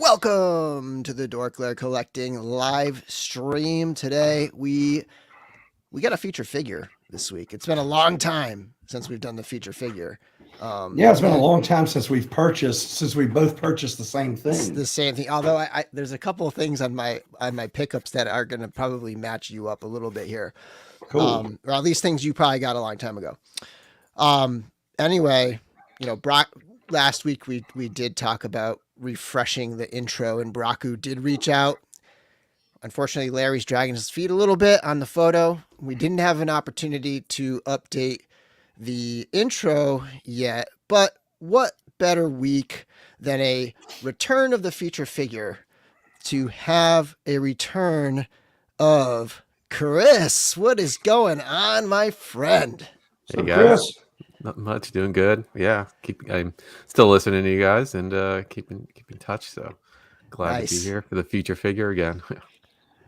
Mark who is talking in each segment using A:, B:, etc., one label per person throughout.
A: Welcome to the DorkLair Collecting live stream. Today we got a feature figure this week. It's been a long time since we've done the feature figure.
B: Yeah, it's been a long time since we both purchased the same thing.
A: It's the same thing. Although there's a couple of things on my pickups that are going to probably match you up a little bit here.
B: Cool.
A: Or at least things you probably got a long time ago. Anyway, last week we did talk about refreshing the intro, and Braku did reach out. Unfortunately, Larry's dragging his feet a little bit on the photo. We didn't have an opportunity to update the intro yet, but what better week than a return of the feature figure to have a return of Chris. What is going on, my friend?
C: Hey guys, not much, doing good. Yeah, I'm still listening to you guys and keep in touch. So glad to be here for the feature figure again.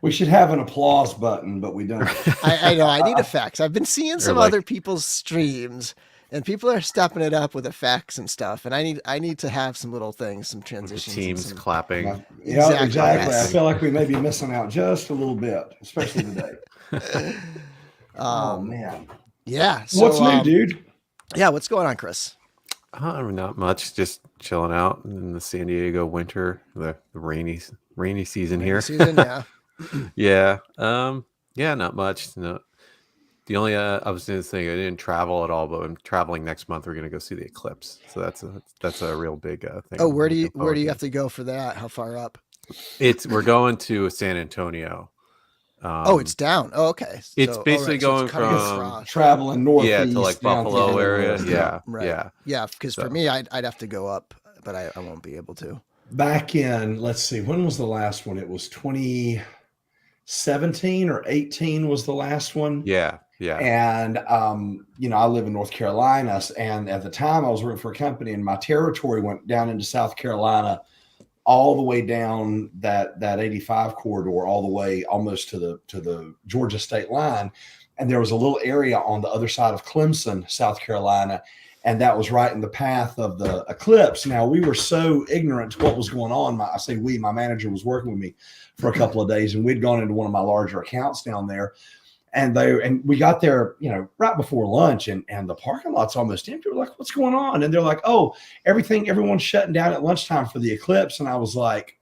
B: We should have an applause button, but we don't.
A: I know. I need effects. I've been seeing some other people's streams, and people are stepping it up with effects and stuff. And I need to have some little things, some transitions,
C: teams clapping.
B: Yeah, exactly. I feel like we may be missing out just a little bit, especially today. Oh man.
A: Yeah.
B: So, what's new, dude?
A: Yeah. What's going on, Chris?
C: Not much. Just chilling out in the San Diego winter, the rainy season here.
A: Season, yeah.
C: Yeah. Yeah. Not much. No. The only I was going to say I didn't travel at all, but I'm traveling next month. We're going to go see the eclipse, so that's a real big thing.
A: Oh, where do you have to go for that? How far up?
C: We're going to San Antonio.
A: It's down. Oh, okay.
C: It's basically going from
B: traveling north,
C: to like Buffalo area. Yeah,
A: right. Yeah. Because for me, I'd have to go up, but I won't be able to.
B: Back in, let's see, when was the last one? It was 2017 or 18 was the last one.
C: Yeah.
B: And I live in North Carolina, and at the time I was working for a company, and my territory went down into South Carolina, all the way down that 85 corridor, all the way almost to the Georgia state line. And there was a little area on the other side of Clemson, South Carolina, and that was right in the path of the eclipse. Now, we were so ignorant to what was going on. My manager was working with me for a couple of days, and we'd gone into one of my larger accounts down there. And we got there, right before lunch, and the parking lot's almost empty. We're like, what's going on? And they're like, oh, everyone's shutting down at lunchtime for the eclipse. And I was like,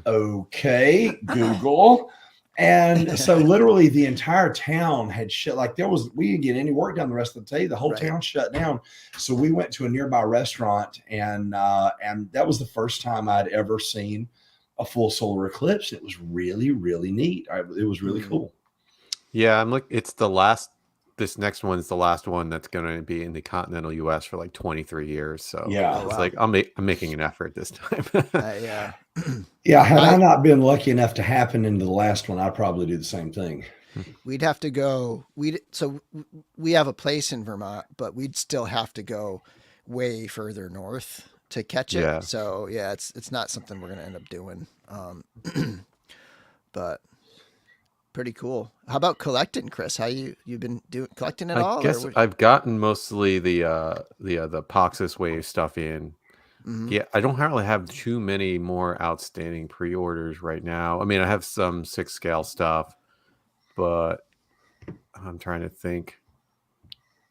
B: okay, Google. And so literally the entire town had shut. Like we didn't get any work done the rest of the day. The whole town shut down. So we went to a nearby restaurant, and that was the first time I'd ever seen a full solar eclipse. It was really, really neat. It was really cool.
C: Yeah, it's this next one is the last one that's going to be in the continental US for like 23 years. So
B: yeah,
C: it's like I'm making an effort this time.
A: Yeah.
B: Yeah. Had I not been lucky enough to happen into the last one, I'd probably do the same thing.
A: We'd have to go. So we have a place in Vermont, but we'd still have to go way further north to catch it. Yeah. So yeah, it's not something we're going to end up doing. But pretty cool. How about collecting, Chris? How you've been collecting at all?
C: I guess I've gotten mostly the Poxus Wave stuff in. Mm-hmm. Yeah, I don't really have too many more outstanding pre-orders right now. I mean, I have some 6 scale stuff, but I'm trying to think.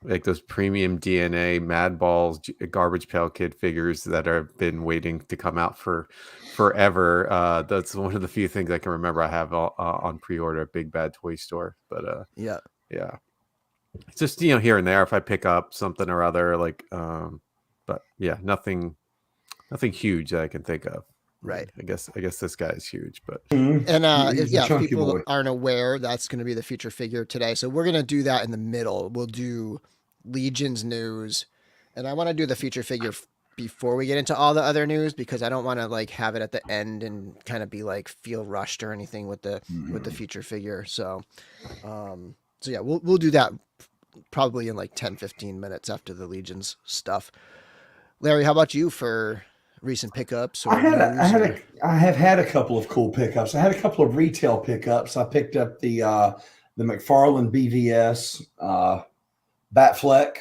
C: Like those premium DNA Mad Balls Garbage Pail Kid figures that have been waiting to come out for forever. That's one of the few things I can remember I have on pre-order at Big Bad Toy Store. But yeah, it's just here and there if I pick up something or other. Like, but yeah, nothing huge that I can think of.
A: Right.
C: I guess this guy is huge, but
A: and if people aren't aware, that's going to be the feature figure today. So we're going to do that in the middle. We'll do Legion's news, and I want to do the feature figure before we get into all the other news, because I don't want to like have it at the end and kind of be like feel rushed or anything with the feature figure. So yeah, we'll do that probably in like 10-15 minutes after the Legion's stuff. Larry, how about you for recent pickups?
B: I have had a couple of cool pickups. I had a couple of retail pickups. I picked up the McFarlane BVS Batfleck,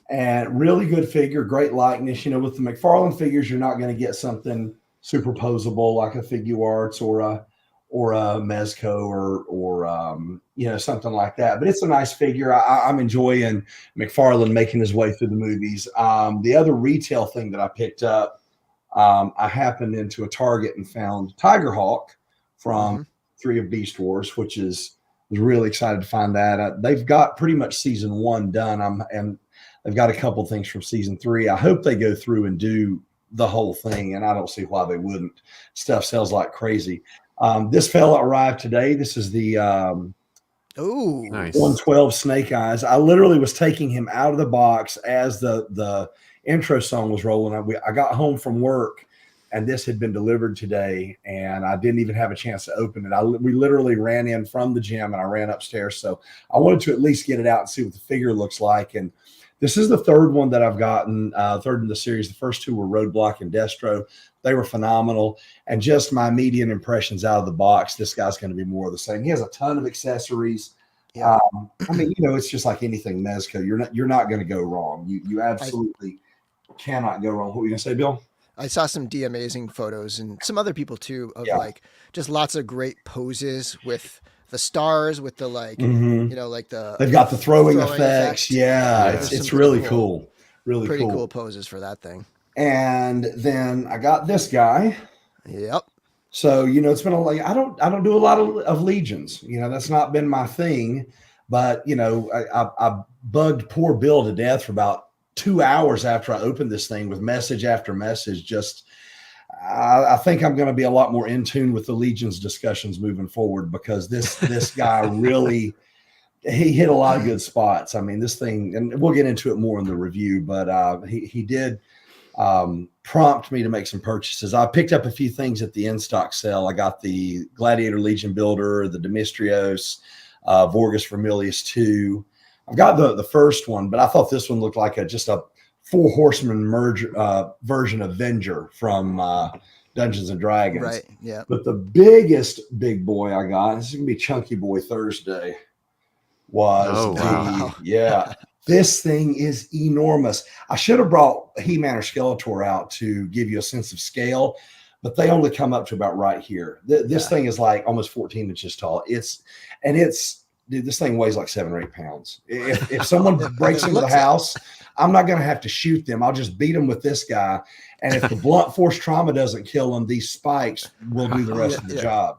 B: and really good figure, great likeness. With the McFarlane figures, you're not going to get something superposable like a Figuarts or a Mezco or you know, something like that. But it's a nice figure. I'm enjoying McFarlane making his way through the movies. The other retail thing that I picked up, I happened into a Target and found Tiger Hawk from 3 of Beast Wars, which was really excited to find that. They've got pretty much season 1 done. And they've got a couple things from season 3. I hope they go through and do the whole thing, and I don't see why they wouldn't. Stuff sells like crazy. This fella arrived today. This is the
C: nice
B: 112 Snake Eyes. I literally was taking him out of the box as the intro song was rolling. I got home from work, and this had been delivered today, and I didn't even have a chance to open it. We literally ran in from the gym, and I ran upstairs. So I wanted to at least get it out and see what the figure looks like. And this is the third one that I've gotten, third in the series. The first 2 were Roadblock and Destro. They were phenomenal. And just my immediate impressions out of the box, this guy's going to be more of the same. He has a ton of accessories.
A: Yeah.
B: I mean, you know, it's just like anything Mezco. You're not going to go wrong. You absolutely cannot go wrong. What were you going to say, Bill?
A: I saw some amazing photos and some other people too of like just lots of great poses with the stars, with the like, you know, like
B: they've got the throwing effects. Yeah, it's really cool. Really
A: pretty cool poses for that thing.
B: And then I got this guy.
A: Yep.
B: So, you know, it's been I don't do a lot of Legions. You know, that's not been my thing. But, you know, I bugged poor Bill to death for about 2 hours after I opened this thing with message after message. I think I'm going to be a lot more in tune with the Legions discussions moving forward, because this guy really, he hit a lot of good spots. I mean, this thing, and we'll get into it more in the review, but he did prompt me to make some purchases. I picked up a few things at the in-stock sale. I got the Gladiator Legion Builder, the Demetrios, Vorgus Vermilius 2. I've got the first one, but I thought this one looked like just a 4 horseman version of Venger from Dungeons and Dragons.
A: Right. Yeah.
B: But the biggest big boy I got, this is gonna be Chunky Boy Thursday, was this thing is enormous. I should have brought He-Man or Skeletor out to give you a sense of scale, but they only come up to about right here. This thing is like almost 14 inches tall. Dude, this thing weighs like 7 or 8 pounds. If someone breaks into the house, I'm not going to have to shoot them. I'll just beat them with this guy. And if the blunt force trauma doesn't kill them, these spikes will do the rest of the job.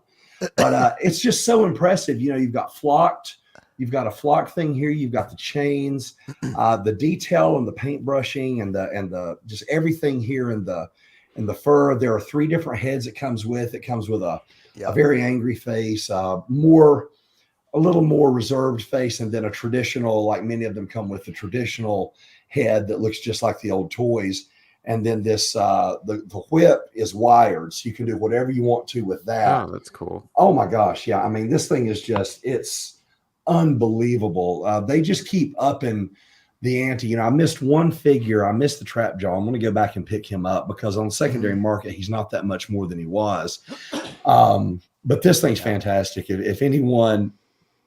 B: But it's just so impressive. You know, you've got a flock thing here. You've got the chains, the detail and the paintbrushing and the just everything here in the fur. There are 3 different heads it comes with. It comes with a very angry face, a little more reserved face, and then a traditional, like many of them come with the traditional head that looks just like the old toys. And then this, the whip is wired, so you can do whatever you want to with that.
C: Oh, that's cool.
B: Oh my gosh. Yeah. I mean, this thing is it's unbelievable. They just keep upping the ante. You know, I missed one figure. I missed the Trap Jaw. I'm going to go back and pick him up, because on the secondary market, he's not that much more than he was. But this thing's fantastic. If anyone,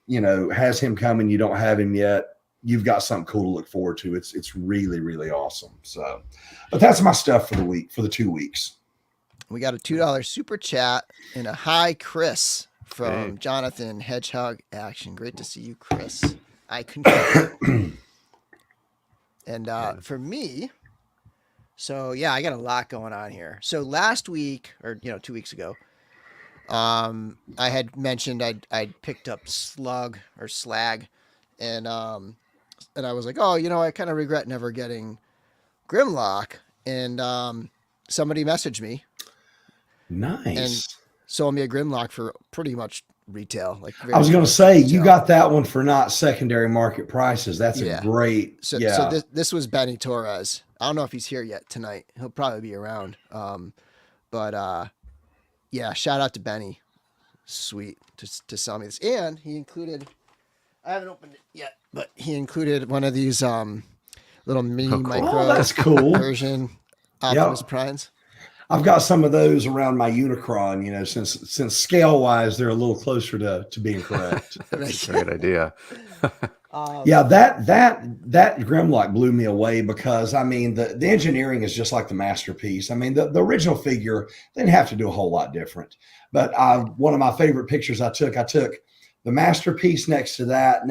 B: you know, has him coming, you don't have him yet, you've got something cool to look forward to. It's really, really awesome. So, but that's my stuff for the week, for the 2 weeks.
A: We got a $2 super chat and a hi, Chris, from Jonathan Hedgehog Action. Great to see you, Chris. I concur. And for me, so yeah, I got a lot going on here. So last week, or 2 weeks ago, I had mentioned I'd picked up Slag, and I was like, oh, I kind of regret never getting Grimlock, and somebody messaged me, and sold me a Grimlock for pretty much retail. Like
B: I was going to say, you got that one for not secondary market prices. That's a great.
A: So this was Benny Torres. I don't know if he's here yet tonight. He'll probably be around. Yeah, shout out to Benny. Sweet to sell me this. And he included, I haven't opened it yet, but he included one of these little mini micro
B: that's cool.
A: version Optimus Primes.
B: I've got some of those around my Unicron, since scale wise, they're a little closer to being correct.
C: That's a great idea.
B: Yeah, that Grimlock blew me away because I mean the engineering is just like the masterpiece. I mean the original figure they didn't have to do a whole lot different. But one of my favorite pictures I took the masterpiece next to that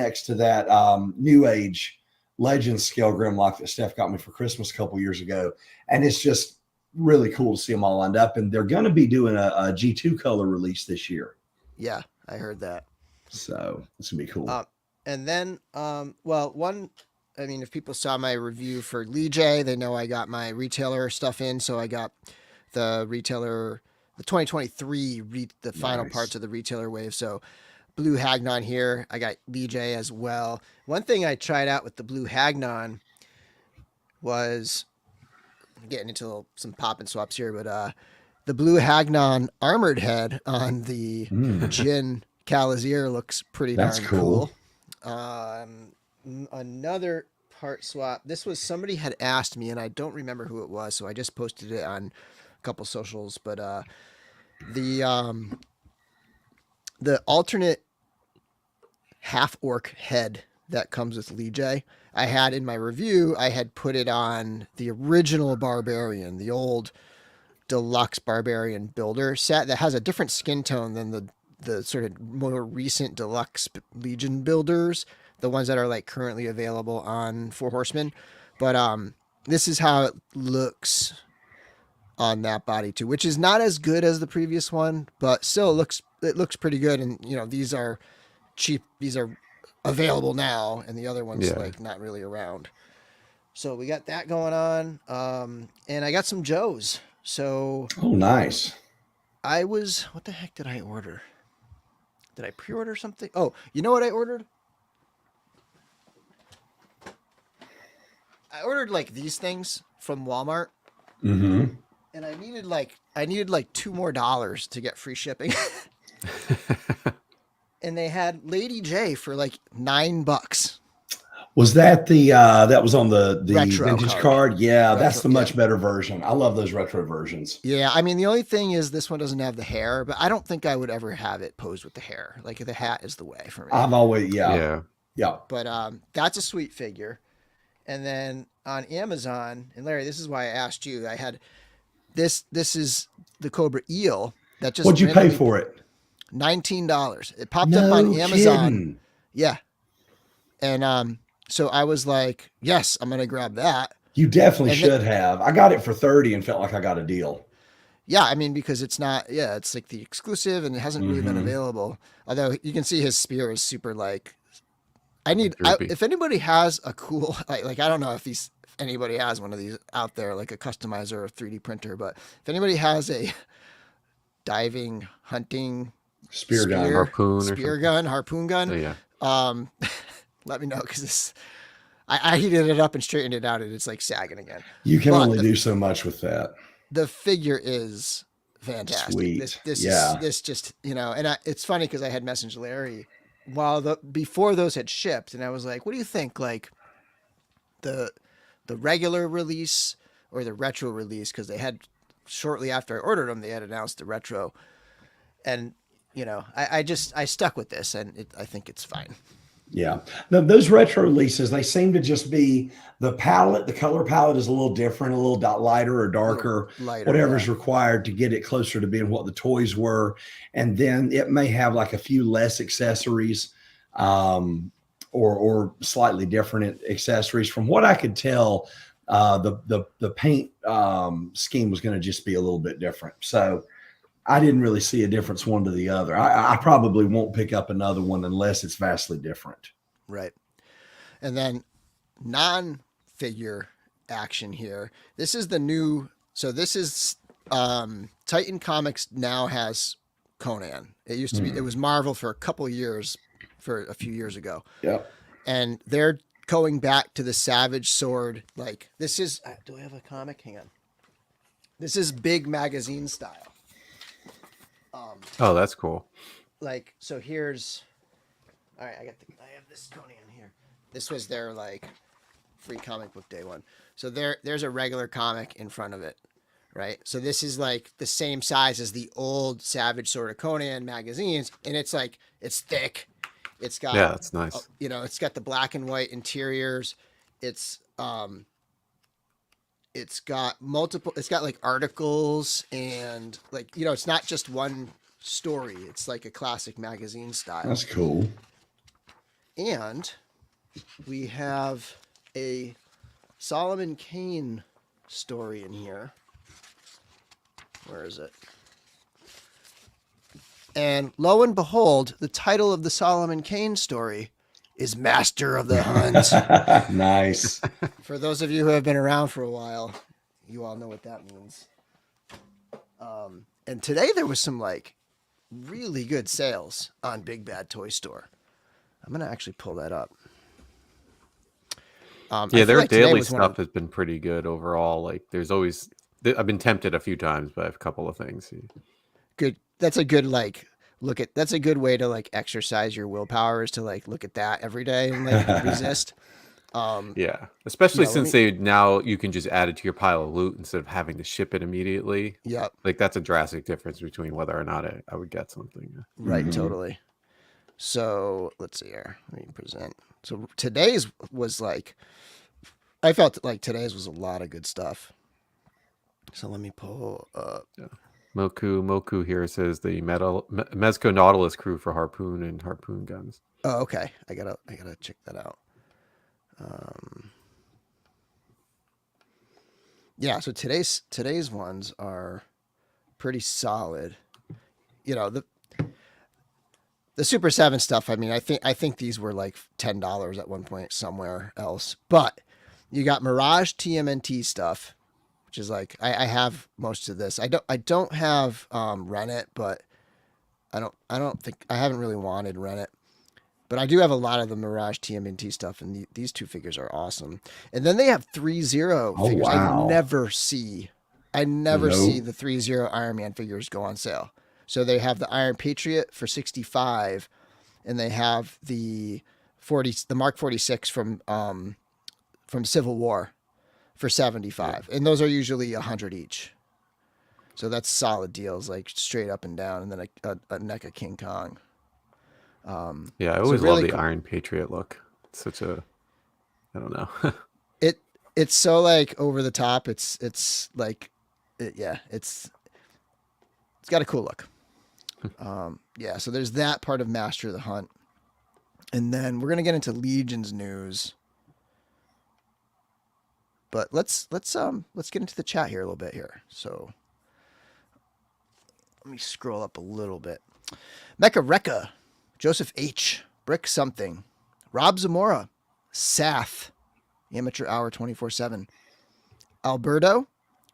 B: New Age Legends scale Grimlock that Steph got me for Christmas a couple years ago, and it's just really cool to see them all lined up. And they're going to be doing a G2 color release this year.
A: Yeah, I heard that.
B: So it's gonna be cool.
A: And then, I mean, if people saw my review for Lee J, they know I got my retailer stuff in. So I got the retailer, the 2023, the final parts of the retailer wave. So Blue Hagnon here. I got Lee J as well. One thing I tried out with the Blue Hagnon was getting into some pop and swaps here, but the Blue Hagnon armored head on the Jin Calazier looks pretty darn cool. Another part swap. This was somebody had asked me, and I don't remember who it was, so I just posted it on a couple socials. But the alternate half orc head that comes with Lee J, I had in my review. I had put it on the original Barbarian, the old deluxe Barbarian builder set that has a different skin tone than the sort of more recent deluxe Legion builders, the ones that are like currently available on Four Horsemen. But this is how it looks on that body too, which is not as good as the previous one, but still it looks pretty good. And you know, these are cheap, these are available now, and the other one's like not really around. So we got that going on. And I got some Joes. So
B: nice.
A: What the heck did I order? Did I pre-order something? Oh, you know what I ordered? I ordered like these things from Walmart.
B: Mm-hmm.
A: And I needed like $2 more to get free shipping. And they had Lady J for like $9.
B: Was that that was on the
A: retro
B: vintage card? Yeah,
A: retro,
B: that's the much better version. I love those retro versions.
A: Yeah, I mean the only thing is this one doesn't have the hair, but I don't think I would ever have it posed with the hair. Like the hat is the way for me.
B: I've always yeah.
A: But that's a sweet figure. And then on Amazon, and Larry, this is why I asked you. I had this is the Cobra Eel that just
B: what'd you pay for it?
A: $19. It popped up on Amazon.
B: Kidding.
A: Yeah. And so I was like, yes, I'm gonna grab that.
B: You definitely should have. I got it for $30 and felt like I got a deal.
A: Yeah, I mean, because it's not, it's like the exclusive and it hasn't really been available. Although you can see his spear is super like, if anybody has a cool, like I don't know if anybody has one of these out there, like a customizer or a 3D printer, but if anybody has a diving, hunting,
C: spear gun,
A: harpoon gun,
C: oh, yeah.
A: Let me know, because I heated it up and straightened it out and it's like sagging again.
B: You can only do so much with that.
A: The figure is fantastic.
B: Sweet.
A: This just, and it's funny because I had messaged Larry before those had shipped, and I was like, what do you think? Like the regular release or the retro release? Because they had, shortly after I ordered them, they had announced the retro. And, I stuck with this, and I think it's fine.
B: Yeah. Now, those retro releases, they seem to just be the color palette is a little different, a little lighter or darker, whatever's required to get it closer to being what the toys were. And then it may have like a few less accessories, or slightly different accessories. From what I could tell, the paint scheme was going to just be a little bit different. So I didn't really see a difference one to the other. I probably won't pick up another one unless it's vastly different.
A: Right. And then non-figure action here. This is the new, so this is Titan Comics now has Conan. It used to be, it was Marvel for a couple of years, for a few years ago.
B: Yep.
A: And they're going back to the Savage Sword. Like this is, do I have a comic? Hang on. This is big magazine style.
C: Oh, that's cool.
A: Like, so here's, all right, I have this Conan here. This was their like free comic book day one. So there's a regular comic in front of it, right? So this is like the same size as the old Savage Sword of Conan magazines, and it's like, it's thick, It's got,
C: Yeah, that's nice.
A: it's got the black and white interiors. It's it's got multiple. It's got like articles and like it's not just one story. It's like a classic magazine style.
B: That's cool.
A: And we have a Solomon Kane story in here. Where is it? And lo and behold, the title of the Solomon Kane story is Master of the Hunt.
B: Nice.
A: For those of you who have been around for a while, you all know what that means. And today there was some like really good sales on Big Bad Toy Store. I'm going to actually pull that up.
C: Yeah, their daily stuff has been pretty good overall. Like there's always, I've been tempted a few times by a couple of things.
A: Good. That's a good that's a good way to like exercise your willpower, is to like look at that every day and like resist.
C: Yeah, especially since now you can just add it to your pile of loot instead of having to ship it immediately.
A: Yep.
C: Like that's a drastic difference between whether or not I would get something.
A: Right. Totally. So let's see here. Let me present. So today's was like, I felt like today's was a lot of good stuff. So let me pull up.
C: Yeah. Moku here says the Mezco Nautilus crew for harpoon and harpoon guns.
A: Oh, okay. I gotta check that out. Yeah. So today's ones are pretty solid. The Super 7 stuff. I mean, I think these were like $10 at one point somewhere else, but you got Mirage TMNT stuff, which is like, I have most of this. I don't have Rennet, but I haven't really wanted Rennet, but I do have a lot of the Mirage TMNT stuff, and these two figures are awesome. And then they have 3-0 figures.
B: Wow.
A: I never see the 3-0 Iron Man figures go on sale. So they have the Iron Patriot for $65, and they have the Mark 46 from Civil War for $75, and those are usually $100 each. So that's solid deals, like straight up and down, and then a NECA King Kong.
C: Yeah, I always love the Iron Patriot look. It's such a, I don't know.
A: It's so like over the top. It's like, it's got a cool look. So there's that part of Master of the Hunt, and then we're gonna get into Legion's news. But let's get into the chat here a little bit here. So let me scroll up a little bit. Mecha Rekka, Joseph H, Brick Something, Rob Zamora, Sath, Amateur Hour 24/7, Alberto,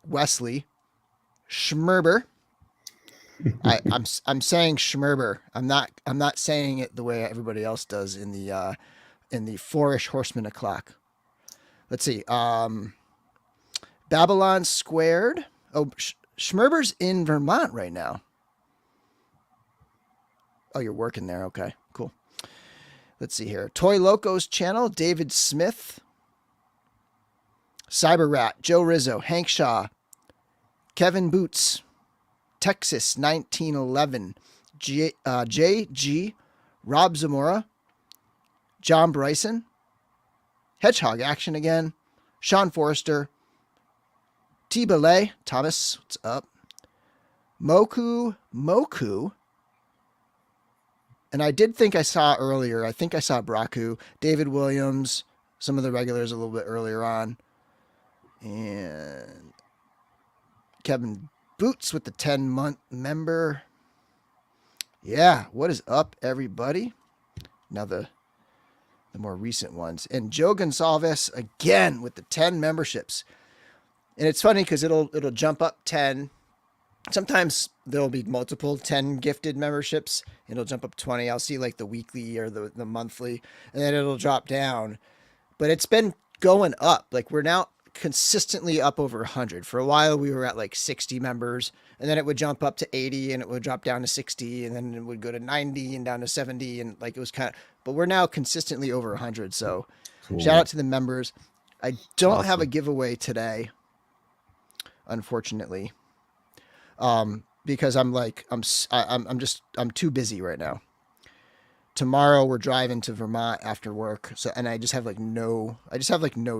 A: Wesley, Schmerber. I'm saying Schmerber. I'm not saying it the way everybody else does in the 4-ish Horsemen o'clock. Let's see. Babylon Squared. Oh, Schmerber's in Vermont right now. Oh, you're working there. Okay, cool. Let's see here. Toy Locos channel. David Smith. Cyber Rat. Joe Rizzo. Hank Shaw. Kevin Boots. Texas 1911. JG. Rob Zamora. John Bryson. Hedgehog Action again. Sean Forrester. T. Belay. Thomas, what's up? Moku. And I did think I saw earlier, I think I saw Braku. David Williams. Some of the regulars a little bit earlier on. And Kevin Boots with the 10-month member. Yeah, what is up, everybody? Now the more recent ones. And Joe Gonsalves again with the 10 memberships. And it's funny because it'll jump up 10. Sometimes there'll be multiple 10 gifted memberships. It'll jump up 20. I'll see like the weekly or the monthly, and then it'll drop down. But it's been going up. Like we're now consistently up over 100. For a while we were at like 60 members, and then it would jump up to 80, and it would drop down to 60, and then it would go to 90 and down to 70, and like it was kind of, but we're now consistently over 100. So cool. Shout out to the members. I don't have a giveaway today, unfortunately, because I'm too busy right now. tomorrow we're driving to Vermont after work. So, and I just have like no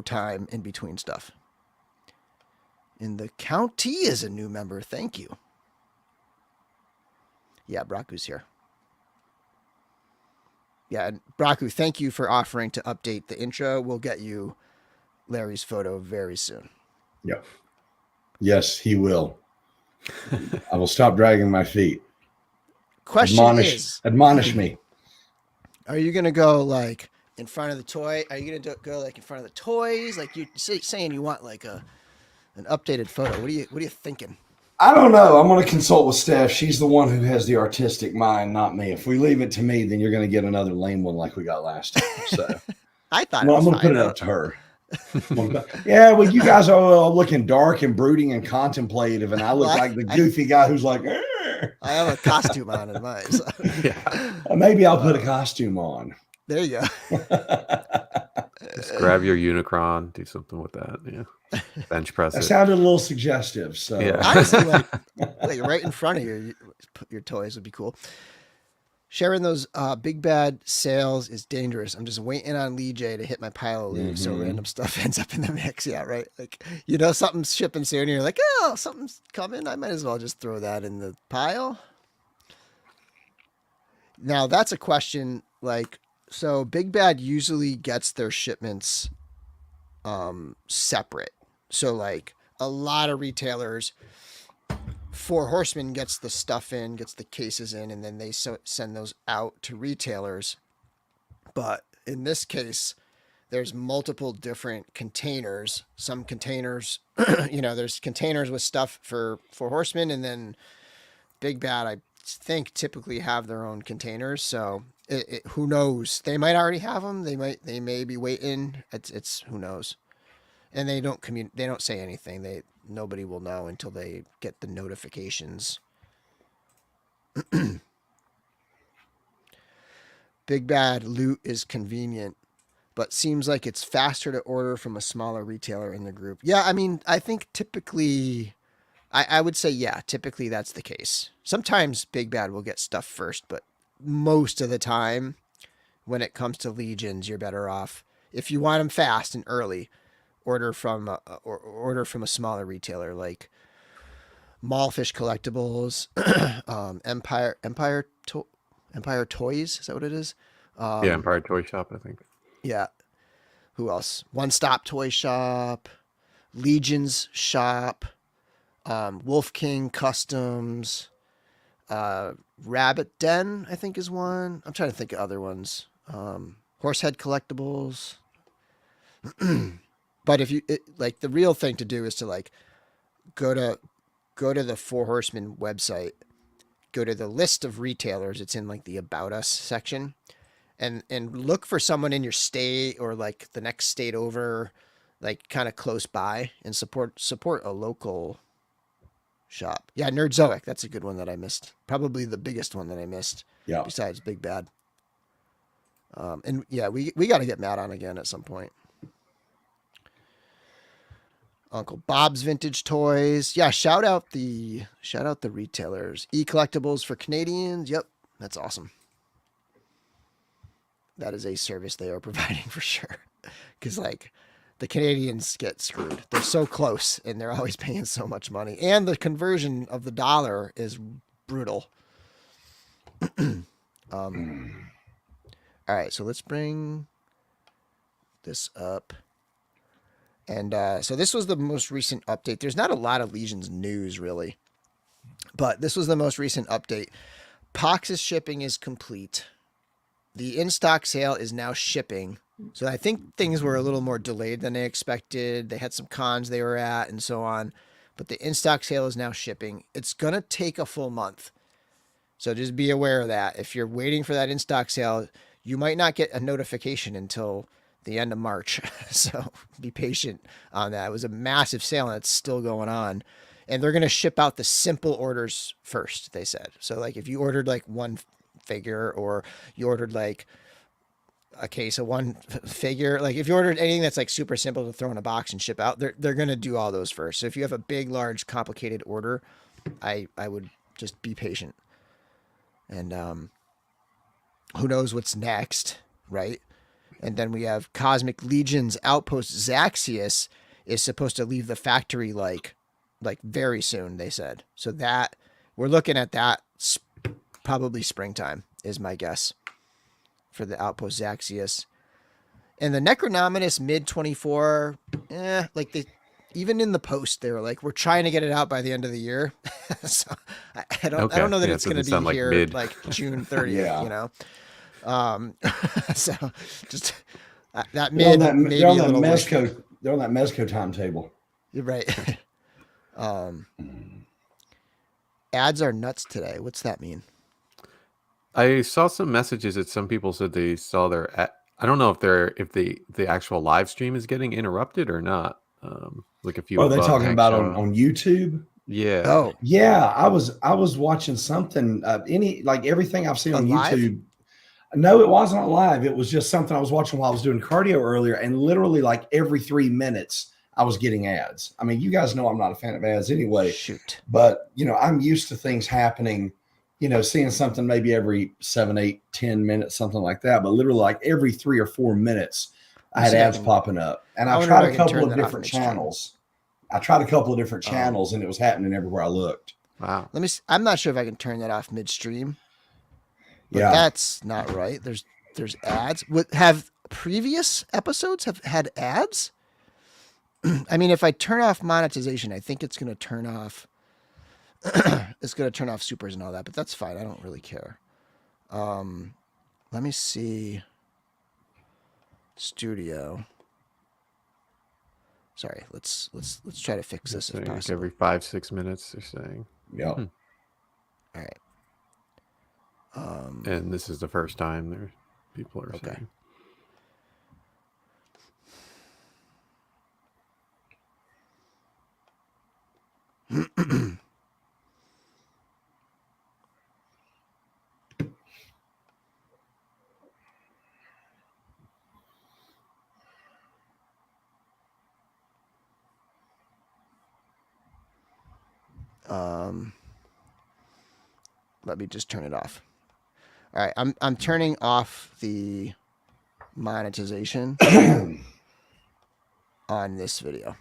A: time in between stuff. And the County is a new member. Thank you. Yeah, Braku's here. Yeah, and Braku, thank you for offering to update the intro. We'll get you Larry's photo very soon.
B: Yep. Yes, he will. I will stop dragging my feet.
A: Question
B: admonish me.
A: Are you gonna go like in front of the toy? Are you gonna go like in front of the toys? Like you're saying you want like an updated photo. What are you thinking?
B: I don't know. I'm going to consult with Steph. She's the one who has the artistic mind, not me. If we leave it to me, then you're going to get another lame one like we got last time. So
A: I thought
B: I'm going to put it up to her. Yeah, well, you guys are all looking dark and brooding and contemplative, and I look like the goofy guy who's like, "Arr."
A: I have a costume on in mine. So.
C: Yeah.
B: Maybe I'll put a costume on.
A: There you go.
C: Just grab your Unicron, do something with that. Yeah. Bench press
B: That
C: it.
B: sounded a little suggestive. So
C: Yeah.
A: Honestly, like right in front of your toys would be cool. Sharing those big bad sales is dangerous. I'm just waiting on Lee J to hit my pile of loot so random stuff ends up in the mix. Yeah, right. Like, you know, something's shipping soon. And you're like, oh, something's coming. I might as well just throw that in the pile. Now, that's a question. Like, so Big Bad usually gets their shipments separate. So, like, a lot of retailers, Four Horsemen gets the stuff in, gets the cases in, and then they send those out to retailers. But in this case, there's multiple different containers. Some containers, you know, there's containers with stuff for Four Horsemen, and then Big Bad, I think, typically have their own containers. So who knows? They might already have them. They may be waiting. It's who knows. And they don't they don't say anything. Nobody will know until they get the notifications. Big Bad loot is convenient, but seems like it's faster to order from a smaller retailer in the group. Yeah, I mean, I think typically, I would say, yeah, typically that's the case. Sometimes Big Bad will get stuff first, but most of the time, when it comes to Legions, you're better off. If you want them fast and early, order from a smaller retailer like Mallfish Collectibles, Empire Toys. Is that what it is?
C: Yeah, Empire Toy Shop, I think.
A: Yeah. Who else? One Stop Toy Shop, Legion's Shop, Wolf King Customs, Rabbit Den, I think is one. I'm trying to think of other ones. Horsehead Collectibles. But if like the real thing to do is to like go to the Four Horsemen website, go to the list of retailers. It's in like the About Us section, and look for someone in your state or like the next state over, like kind of close by, and support a local shop. Yeah, Nerdzoic. That's a good one that I missed. Probably the biggest one that I missed.
B: Yeah.
A: Besides Big Bad. And yeah, we got to get Matt on again at some point. Uncle Bob's Vintage Toys. Yeah, shout out the retailers. E-Collectibles for Canadians. Yep, that's awesome. That is a service they are providing for sure. Because like the Canadians get screwed. They're so close and they're always paying so much money. And the conversion of the dollar is brutal. All right, so let's bring this up. And so this was the most recent update. There's not a lot of Legions news, really. But this was the most recent update. Pox's shipping is complete. The in-stock sale is now shipping. So I think things were a little more delayed than they expected. They had some cons they were at and so on. But the in-stock sale is now shipping. It's going to take a full month. So just be aware of that. If you're waiting for that in-stock sale, you might not get a notification until the end of March. So be patient on that. It was a massive sale and it's still going on. And they're going to ship out the simple orders first, they said. So like if you ordered like one figure or you ordered like a case of one figure, like if you ordered anything that's like super simple to throw in a box and ship out, they're going to do all those first. So if you have a big, large, complicated order, I would just be patient. And who knows what's next, right? And then we have Cosmic Legion's outpost Zaxius is supposed to leave the factory like very soon, they said. So that we're looking at that probably springtime is my guess for the outpost Zaxius. And the Necronominus mid 24, like they even in the post they were like, we're trying to get it out by the end of the year. So I don't know that it's going to be
C: like
A: here
C: mid.
A: like June 30th,
B: Yeah.
A: you know. So just that
B: They're
A: mid
B: on that,
A: maybe
B: they're on
A: a
B: that
A: little
B: Mezco. They're on that Mezco timetable.
A: You're right. Ads are nuts today. What's that mean?
C: I saw some messages that some people said they saw their. I don't know if the actual live stream is getting interrupted or not. Like a few.
B: What are they
C: above
B: talking
C: Hank
B: about
C: saw.
B: on YouTube?
C: Yeah.
A: Oh,
B: Yeah, I was watching something. Like everything I've seen on
A: Live?
B: YouTube. No, it wasn't live. It was just something I was watching while I was doing cardio earlier, and literally like every 3 minutes I was getting ads. I mean, you guys know I'm not a fan of ads anyway.
A: shoot.
B: But I'm used to things happening. Seeing something maybe every 7, 8, 10 minutes, something like that. But literally like every 3 or 4 minutes, I had ads popping up, and I tried a couple of different channels. And it was happening everywhere I looked.
C: Wow.
A: I'm not sure if I can turn that off midstream. But
B: Yeah.
A: that's not right. There's ads. Have previous episodes have had ads? I mean, if I turn off monetization, I think it's going to turn off. It's going to turn off supers and all that, but that's fine. I don't really care. Let me see. Studio. Sorry, let's try to fix this if
C: Like
A: possible.
C: every 5-6 minutes, they're saying.
B: Yeah.
A: All right.
C: And this is the first time people are
A: Okay.
C: saying.
A: Let me just turn it off. All right, I'm turning off the monetization on this video.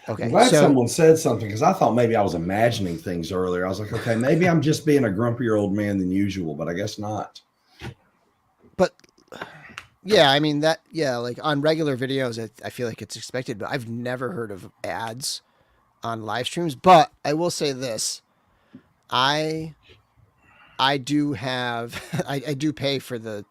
A: Okay,
B: I'm glad
A: so
B: someone said something, because I thought maybe I was imagining things earlier. I was like, okay, maybe I'm just being a grumpier old man than usual, but I guess not.
A: but yeah, I mean like on regular videos, I feel like it's expected, but I've never heard of ads on live streams. But I will say this, I do have I do pay for the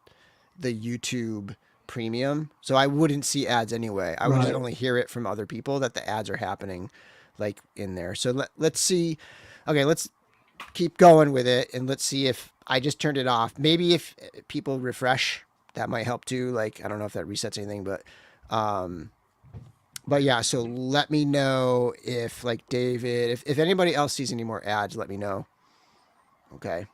A: YouTube premium, so I wouldn't see ads anyway. I would just only hear it from other people that the ads are happening like in there. So let's see. Okay, let's keep going with it, and let's see if I just turned it off. Maybe if people refresh, that might help too. Like, I don't know if that resets anything, but yeah, so let me know if like David, if anybody else sees any more ads, let me know. Okay.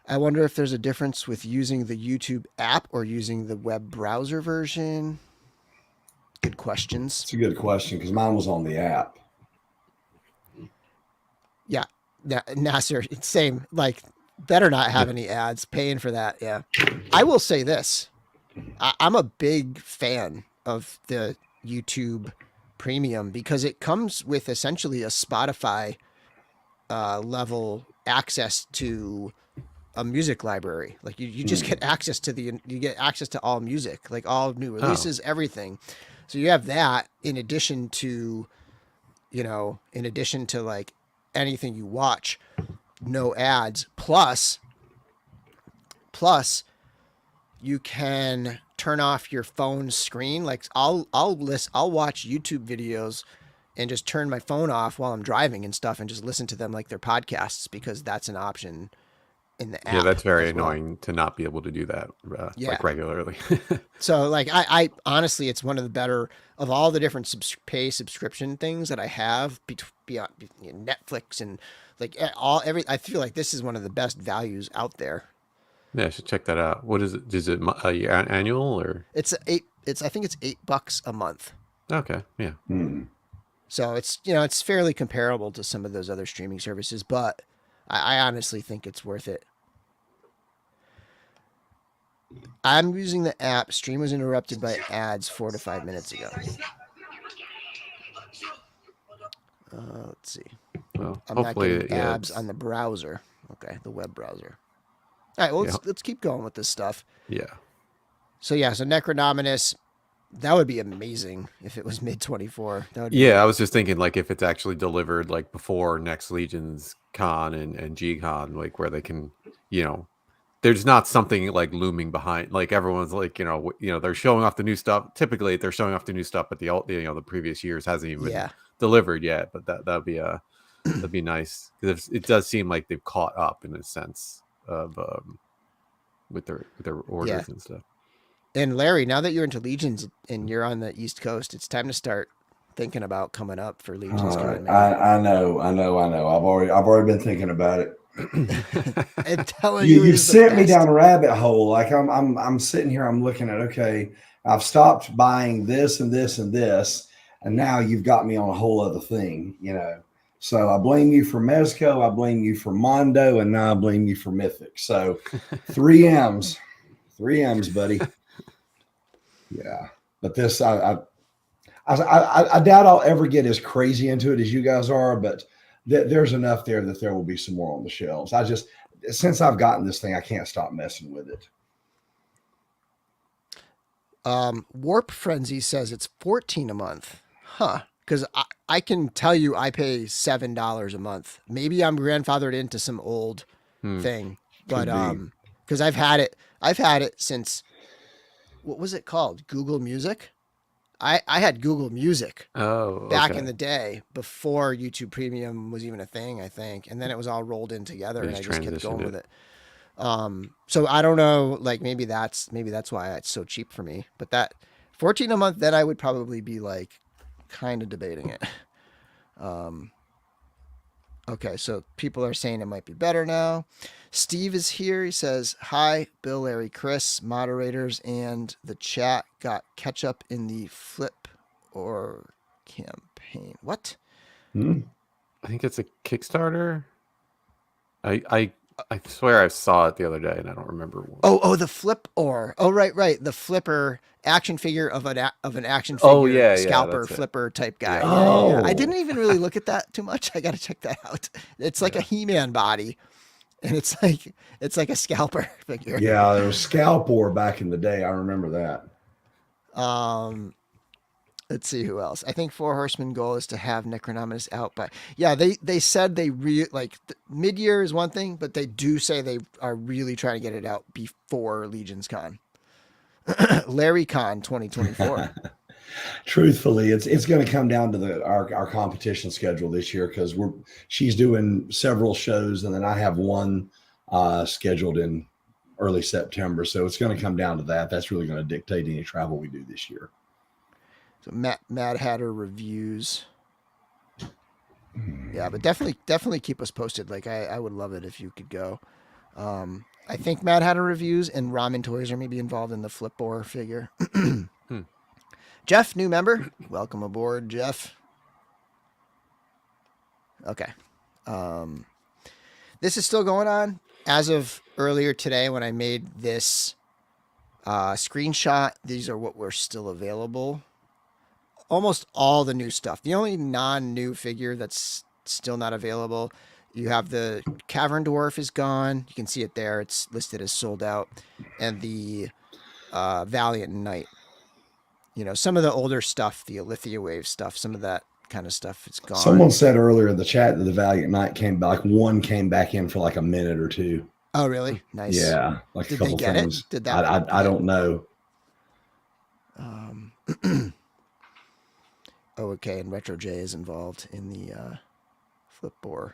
A: I wonder if there's a difference with using the YouTube app or using the web browser version. Good questions.
B: It's a good question, because mine was on the app.
A: Yeah. Nasser, it's same. Like, better not have any ads. Paying for that. Yeah. I will say this. I'm a big fan of the YouTube Premium because it comes with essentially a Spotify level access to a music library. Like you just get access to all music, like all new releases, everything. So you have that in addition to like anything you watch, no ads. Plus you can turn off your phone screen. Like I'll watch YouTube videos and just turn my phone off while I'm driving and stuff and just listen to them like they're podcasts, because that's an option in the app.
C: Yeah, that's very annoying to not be able to do that like regularly.
A: So like I honestly, it's one of the better of all the different pay subscription things that I have beyond Netflix and like I feel like this is one of the best values out there.
C: Yeah, I should check that out. What is it? Is it annual or?
A: I think it's $8 a month.
C: Okay, yeah.
A: So it's fairly comparable to some of those other streaming services, but I honestly think it's worth it. I'm using the app. Stream was interrupted by ads 4 to 5 minutes ago. Let's see.
C: Well,
A: I'm not
C: hopefully,
A: getting
C: yeah,
A: ads on the browser. Okay, the web browser. All right, well, let's keep going with this stuff.
C: Yeah.
A: So Necronominus, that would be amazing if it was mid-24. That would
C: Yeah, I was just thinking, like, if it's actually delivered, like, before next Legion's Con and G-Con, like, where they can, there's not something, like, looming behind. Like, everyone's, like, they're showing off the new stuff. Typically, they're showing off the new stuff, but the previous years hasn't even been delivered yet. But that'd be nice, because it does seem like they've caught up in a sense of with their orders and stuff.
A: And Larry, now that you're into Legions and you're on the East Coast, it's time to start thinking about coming up for Legions.
B: I know. I've already been thinking about it.
A: And telling
B: you sent me down a rabbit hole. Like I'm sitting here, I'm looking at, okay, I've stopped buying this and this and this, and now you've got me on a whole other thing, So I blame you for Mezco, I blame you for Mondo, and now I blame you for Mythic. So 3 M's, buddy. Yeah, but this I doubt I'll ever get as crazy into it as you guys are, but there's enough there that there will be some more on the shelves. Since I've gotten this thing, I can't stop messing with it.
A: Warp Frenzy says it's $14 a month, huh? Because I can tell you I pay $7 a month. Maybe I'm grandfathered into some old thing, but because I've had it since. What was it called? Google Music? I had Google Music back in the day before YouTube Premium was even a thing, I think. And then it was all rolled in together and I just kept going with it. So I don't know, like maybe that's why it's so cheap for me. But that $14 a month, then I would probably be like kind of debating it. Okay, so people are saying it might be better now. Steve is here. He says, hi, Bill, Larry, Chris, moderators, and the chat got catch up in the flip or campaign. What?
C: I think it's a Kickstarter. I swear I saw it the other day and I don't remember.
A: Oh, the flip or. Oh, right. The flipper action figure of an action figure scalper flipper type guy. Yeah. I didn't even really look at that too much. I got to check that out. It's like a He-Man body. And it's like a scalper figure.
B: Yeah, there was Scalpor back in the day. I remember that.
A: Let's see who else. I think 4 Horsemen goal is to have Necronominus out by. Yeah, they said they mid-year is one thing, but they do say they are really trying to get it out before Legion's Con. Larry Con 2024.
B: Truthfully, it's going to come down to our competition schedule this year, because she's doing several shows and then I have one scheduled in early September, so it's going to come down to that. That's really going to dictate any travel we do this year.
A: So Mad Hatter reviews. Yeah, but definitely keep us posted. Like I would love it if you could go. I think Mad Hatter reviews and Ramen Toys are maybe involved in the Flipboard figure. Jeff, new member. Welcome aboard, Jeff. Okay. This is still going on. As of earlier today, when I made this screenshot, these are what were still available. Almost all the new stuff. The only non-new figure that's still not available, you have the Cavern Dwarf is gone. You can see it there. It's listed as sold out. And the Valiant Knight. Some of the older stuff, the Alithia Wave stuff, some of that kind of stuff is gone.
B: Someone said earlier in the chat that the Valiant Knight one came back in for like a minute or two.
A: Oh, really? Nice.
B: Yeah, like
A: Did
B: a couple
A: they get
B: things.
A: It? Did that?
B: I don't know.
A: Okay, and Retro J is involved in the Flipboard.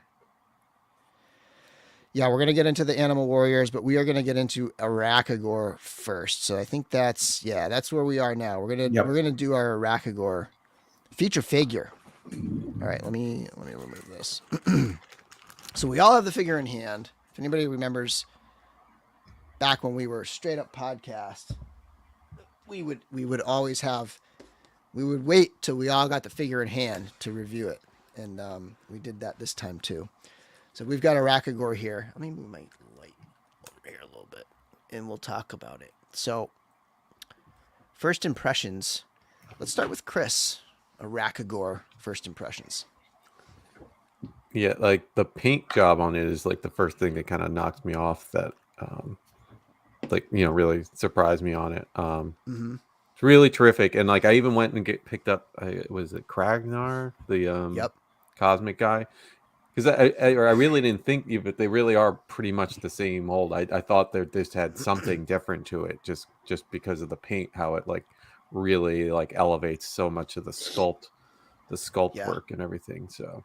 A: Yeah, we're going to get into the Animal Warriors, but we are going to get into Arakagor first. So I think that's where we are now. We're going to do our Arakagor feature figure. All right, let me remove this. So we all have the figure in hand. If anybody remembers back when we were straight up podcast, we would always have we would wait till we all got the figure in hand to review it, and we did that this time too. So we've got a Rakagor here. I mean, we might light over here a little bit, and we'll talk about it. So, first impressions. Let's start with Chris. A Rakagor first impressions.
C: Yeah, like the paint job on it is like the first thing that kind of knocked me off. That like, you know, really surprised me on it. It's really terrific, and like I even went and picked up. Was it Kragnar, the cosmic guy? Because I really didn't think, but they really are pretty much the same mold. I thought they just had something different to it, just because of the paint, how it like really like elevates so much of the sculpt work and everything. So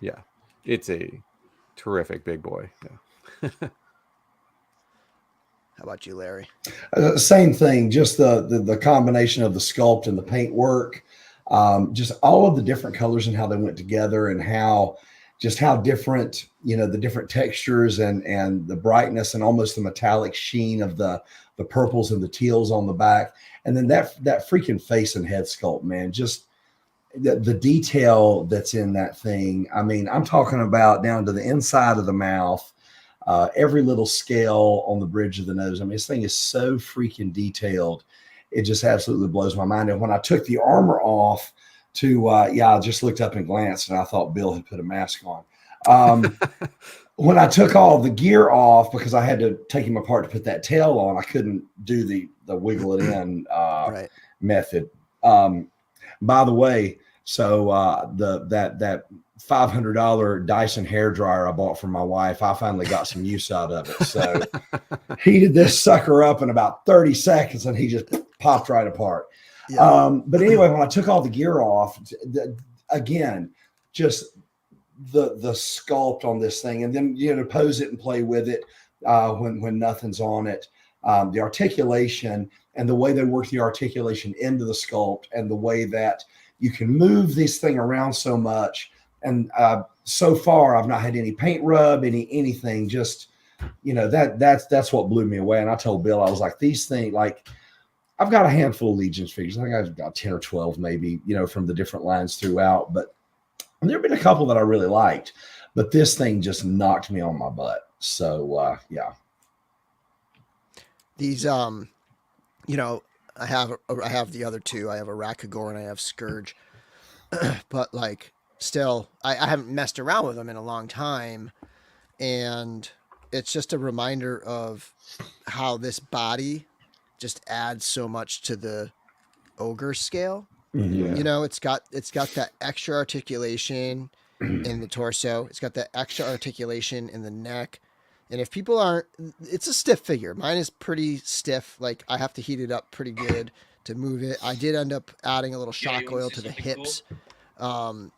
C: yeah, it's a terrific big boy. Yeah.
A: How about you, Larry?
B: Same thing. Just the combination of the sculpt and the paint work, just all of the different colors and how they went together, and how different, you know, the different textures and the brightness and almost the metallic sheen of the purples and the teals on the back, and then that freaking face and head sculpt, man, just the detail that's in that thing. I mean, I'm talking about down to the inside of the mouth, every little scale on the bridge of the nose. I mean, this thing is so freaking detailed. It just absolutely blows my mind. And when I took the armor off I just looked up and glanced, and I thought Bill had put a mask on. When I took all the gear off, because I had to take him apart to put that tail on, I couldn't do the wiggle it in method. By the way, so that $500 Dyson hair dryer I bought for my wife, I finally got some use out of it. So heated this sucker up in about 30 seconds, and he just popped right apart. Yeah. But anyway, when I took all the gear off, again, just the sculpt on this thing, and then, you know, to pose it and play with it when nothing's on it, the articulation and the way they work the articulation into the sculpt, and the way that you can move this thing around so much. And so far, I've not had any paint rub, anything. Just, you know, that's what blew me away. And I told Bill, I was like, these things, like, I've got a handful of Legions figures. I think I've got 10 or 12 maybe, you know, from the different lines throughout. But there have been a couple that I really liked. But this thing just knocked me on my butt. So, yeah.
A: These, you know, I have the other two. I have a Rakagor and I have Scourge. But, like, still, I haven't messed around with them in a long time. And it's just a reminder of how this body just adds so much to the ogre scale. You know, it's got that extra articulation in the torso. It's got that extra articulation in the neck. And if people aren't, it's a stiff figure. Mine is pretty stiff. Like, I have to heat it up pretty good to move it. I did end up adding a little shock oil to the hips. And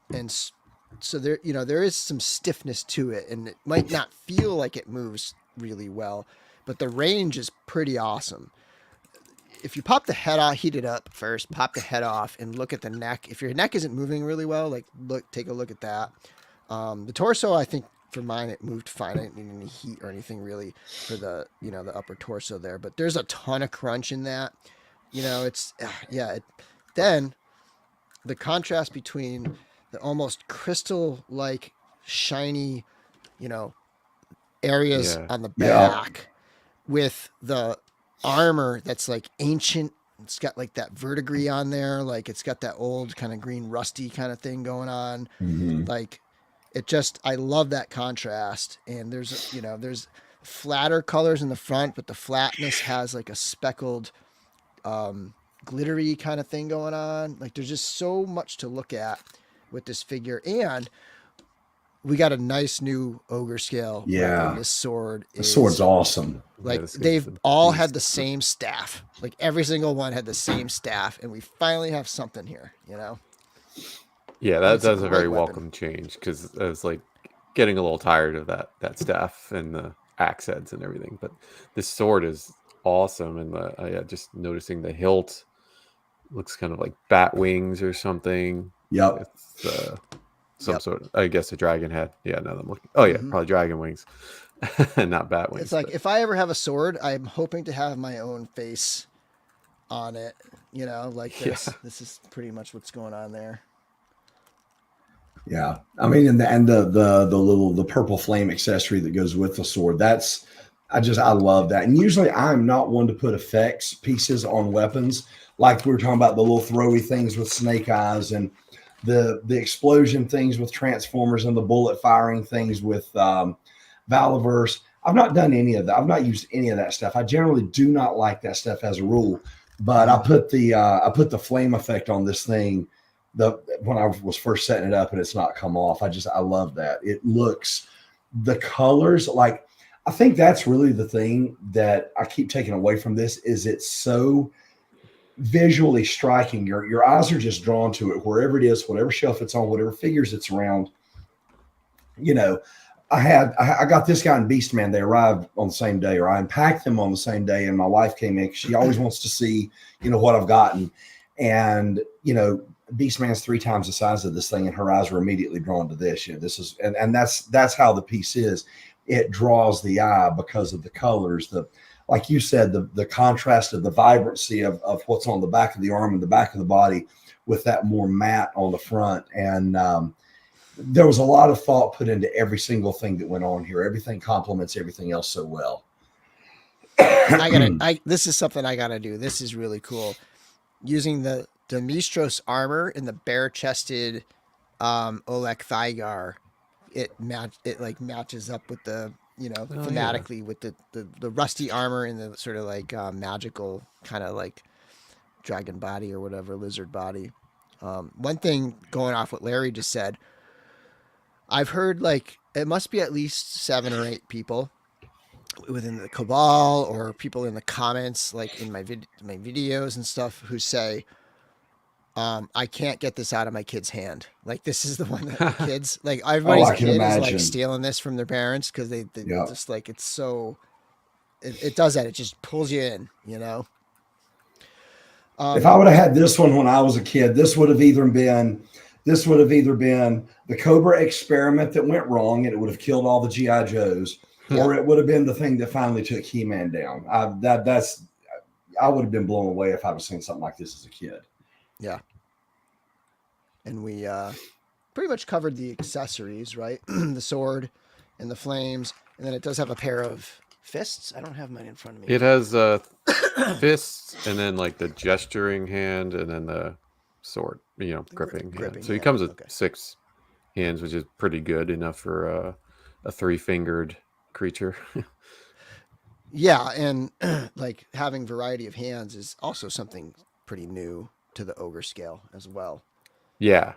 A: so there, you know, there is some stiffness to it, and it might not feel like it moves really well, but the range is pretty awesome. If you pop the head off, heat it up first, pop the head off, and look at the neck. If your neck isn't moving really well, like, take a look at that. The torso, I think for mine, it moved fine. I didn't need any heat or anything really for the, you know, the upper torso there, but there's a ton of crunch in that. You know, it's, then the contrast between the almost crystal-like shiny, you know, areas on the back with the armor that's like ancient. It's got like that verdigris on there. Like, it's got that old kind of green rusty kind of thing going on. Like, it just, I love that contrast. And there's, you know, there's flatter colors in the front, but the flatness has like a speckled, glittery kind of thing going on. Like, there's just so much to look at with this figure. And we got a nice new ogre scale.
B: Yeah.
A: This sword
B: The sword's awesome.
A: Like, they've all had the same staff. Like, every single one had the same staff, and we finally have something here, you know?
C: Yeah, that's a very welcome change, because I was like getting a little tired of that staff and the axe heads and everything. But this sword is awesome, and just noticing the hilt looks kind of like bat wings or something.
B: Yep.
C: It's some sort of, I guess, a dragon head. Yeah, now that I'm looking. Oh yeah, probably dragon wings, not bat wings.
A: It's like, if I ever have a sword, I'm hoping to have my own face on it. you know, like this.
C: Yeah.
A: This is pretty much what's going on there.
B: Yeah, I mean, and the purple flame accessory that goes with the sword. I love that. And usually, I'm not one to put effects pieces on weapons, like we were talking about the little throwy things with snake eyes and the explosion things with transformers and the bullet firing things with Valaverse. I've not done any of that. I've not used any of that stuff. I generally do not like that stuff as a rule. But I put the flame effect on this thing when I was first setting it up, and it's not come off. I love that. It looks, the colors, like, I think that's really the thing that I keep taking away from this is it's so visually striking. Your eyes are just drawn to it wherever it is, whatever shelf it's on, whatever figures it's around. You know, I got this guy and Beastman. They arrived on the same day, or I unpacked them on the same day, and my wife came in. She always wants to see, you know, what I've gotten. And, you know, Beastman's 3 times the size of this thing, and her eyes were immediately drawn to this. You know, this is, and that's how the piece is. It draws the eye because of the colors, like you said, the contrast of the vibrancy of what's on the back of the arm and the back of the body with that more matte on the front. And there was a lot of thought put into every single thing that went on here. Everything complements everything else so well.
A: This is something I gotta do. This is really cool. Using the Mistros armor and the bare-chested AWOK Thigar, it matches up with the, you know, thematically with the rusty armor and the sort of like magical kind of like dragon body or whatever, lizard body. One thing, going off what Larry just said, I've heard like it must be at least 7 or 8 people within the cabal or people in the comments, like in my videos and stuff, who say, I can't get this out of my kid's hand. Like, this is the one that the kids, like, everybody's kid is like stealing this from their parents because they just like, it's so, it does that. It just pulls you in, you know?
B: If I would have had this one when I was a kid, this would have either been the Cobra experiment that went wrong and it would have killed all the GI Joes, or it would have been the thing that finally took He-Man down. I would have been blown away if I was seeing something like this as a kid.
A: Yeah. And we pretty much covered the accessories, right? The sword and the flames, and then it does have a pair of fists. I don't have mine in front of me.
C: It has fists, and then like the gesturing hand, and then the sword, you know, gripping hand. So he comes with 6 hands, which is pretty good enough for a 3-fingered creature.
A: Yeah, and like having variety of hands is also something pretty new to the ogre scale as well.
C: Yeah.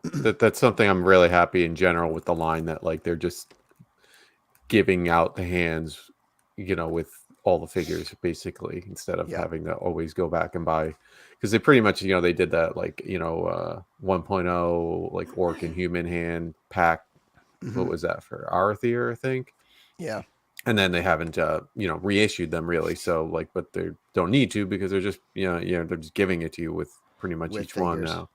C: That's something I'm really happy in general with the line, that like they're just giving out the hands, you know, with all the figures basically, instead of having to always go back and buy, because they pretty much, you know, they did that like, you know, 1.0 like orc and human hand pack. What was that for? Arthur, I think.
A: Yeah.
C: And then they haven't, you know, reissued them really. So like, but they don't need to, because they're just, you know, they're just giving it to you with pretty much each figures. One now.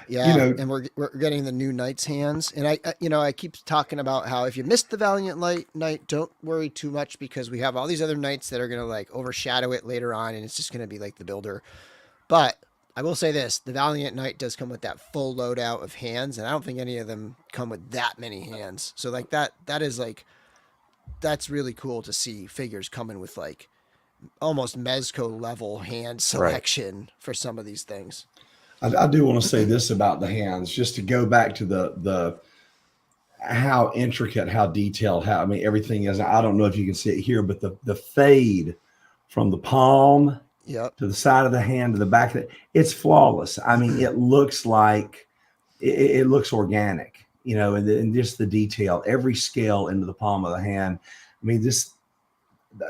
A: Yeah, you know, and we're getting the new Knights hands, and I keep talking about how if you missed the Valiant Knight, don't worry too much, because we have all these other Knights that are gonna like overshadow it later on, and it's just gonna be like the builder. But I will say this: the Valiant Knight does come with that full loadout of hands, and I don't think any of them come with that many hands. So like that is like, that's really cool to see figures coming with like almost Mezco level hand selection for some of these things.
B: I do want to say this about the hands, just to go back to the how intricate, how detailed, how, I mean, everything is. I don't know if you can see it here, but the fade from the palm to the side of the hand to the back of it, it's flawless. I mean, it looks like it looks organic, you know, and just the detail, every scale into the palm of the hand. I mean,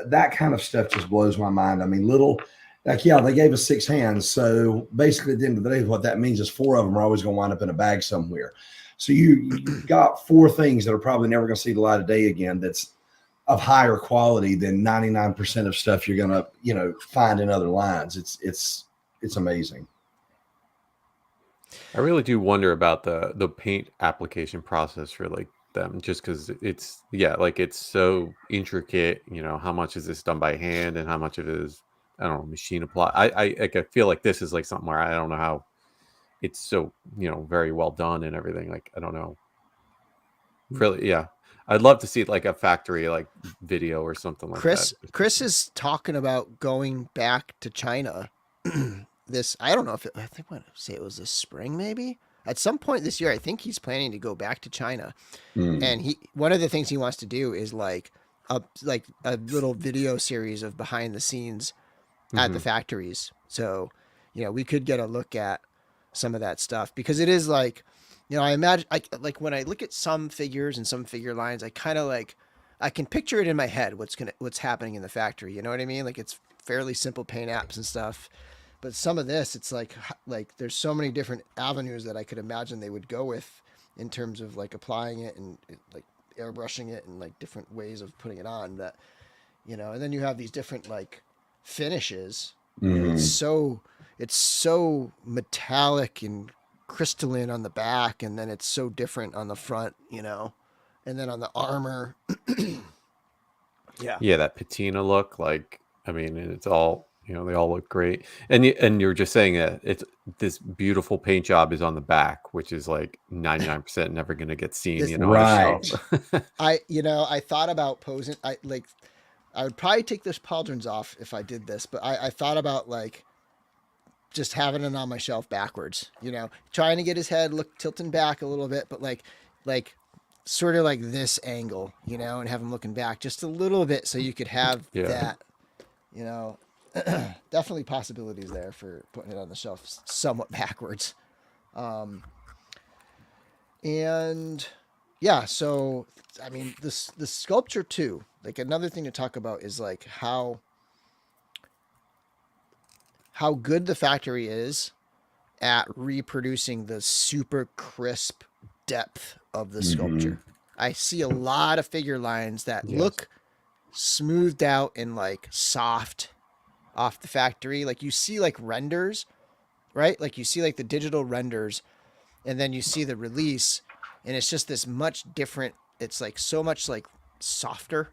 B: that kind of stuff just blows my mind. I mean, like, yeah, they gave us 6 hands. So basically at the end of the day, what that means is 4 of them are always going to wind up in a bag somewhere. So you got 4 things that are probably never going to see the light of day again. That's of higher quality than 99% of stuff you're going to, you know, find in other lines. It's amazing.
C: I really do wonder about the paint application process for like them, just because it's like it's so intricate. You know, how much is this done by hand and how much of it is I don't know, machine apply. I feel like this is like something where I don't know how it's so, very well done and everything. Like, I don't know. Really, yeah. I'd love to see like a factory like video or something like that.
A: Chris is talking about going back to China. I don't know if I think I want to say it was this spring, maybe at some point this year. I think he's planning to go back to China, and one of the things he wants to do is like a little video series of behind the scenes at the factories. So, we could get a look at some of that stuff, because it is like, I imagine like when I look at some figures and some figure lines, I kind of like, I can picture it in my head what's happening in the factory. You know what I mean? Like, it's fairly simple paint apps and stuff. But some of this, it's like there's so many different avenues that I could imagine they would go with in terms of like applying it and like airbrushing it and like different ways of putting it on, that, and then you have these different like finishes. It's so metallic and crystalline on the back, and then it's so different on the front, and then on the armor.
C: Yeah, that patina look, like, I mean, it's all, they all look great. And you're just saying that it's this beautiful paint job is on the back, which is like 99% never going to get seen,
B: right.
A: I thought about posing. I would probably take this pauldrons off if I did this, but I thought about like just having it on my shelf backwards, trying to get his head tilting back a little bit, but like sort of like this angle, and have him looking back just a little bit, so you could have that, definitely possibilities there for putting it on the shelf somewhat backwards. And yeah, so I mean, the sculpture too, like another thing to talk about is like how good the factory is at reproducing the super crisp depth of the sculpture. I see a lot of figure lines that look smoothed out and like soft off the factory. Like you see like renders, right? Like you see like the digital renders, and then you see the release, and it's just this much different. It's like so much like softer.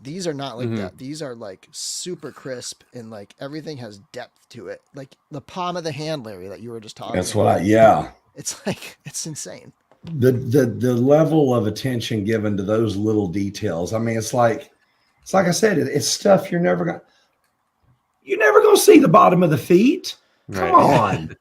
A: These are not like that. These are like super crisp, and like everything has depth to it. Like the palm of the hand, Larry, that you were just talking about. It's like, it's insane.
B: The level of attention given to those little details. I mean, it's like I said, it's stuff you're never going to see the bottom of the feet. Come on.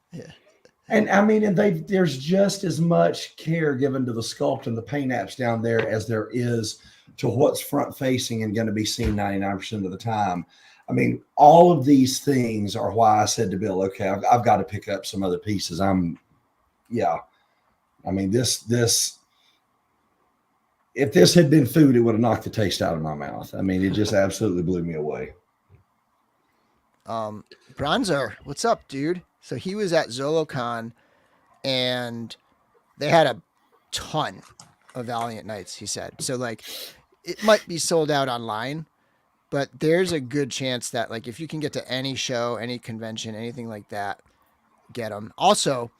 B: And I mean, and there's just as much care given to the sculpt and the paint apps down there as there is to what's front facing and going to be seen 99% of the time. I mean, all of these things are why I said to Bill, okay, I've got to pick up some other pieces. I mean, this, if this had been food, it would have knocked the taste out of my mouth. I mean, it just absolutely blew me away.
A: Bronzer, what's up, dude? So he was at ZoloCon, and they had a ton of Valiant Knights, he said. So like, it might be sold out online, but there's a good chance that like if you can get to any show, any convention, anything like that, get them. Also,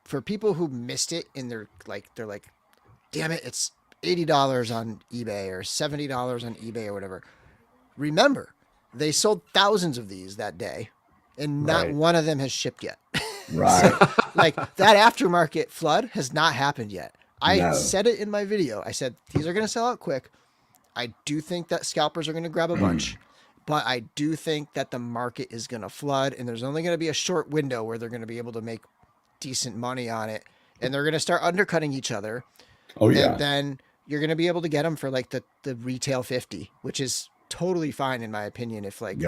A: for people who missed it and they're like, damn it, it's $80 on eBay or $70 on eBay or whatever. Remember, they sold thousands of these that day, and not one of them has shipped yet.
B: Right.
A: So, like, that aftermarket flood has not happened yet. I said it in my video. I said, these are going to sell out quick. I do think that scalpers are going to grab a bunch, but I do think that the market is going to flood, and there's only going to be a short window where they're going to be able to make decent money on it, and they're going to start undercutting each other.
B: Oh yeah.
A: And then you're going to be able to get them for like the retail 50, which is totally fine in my opinion. If like,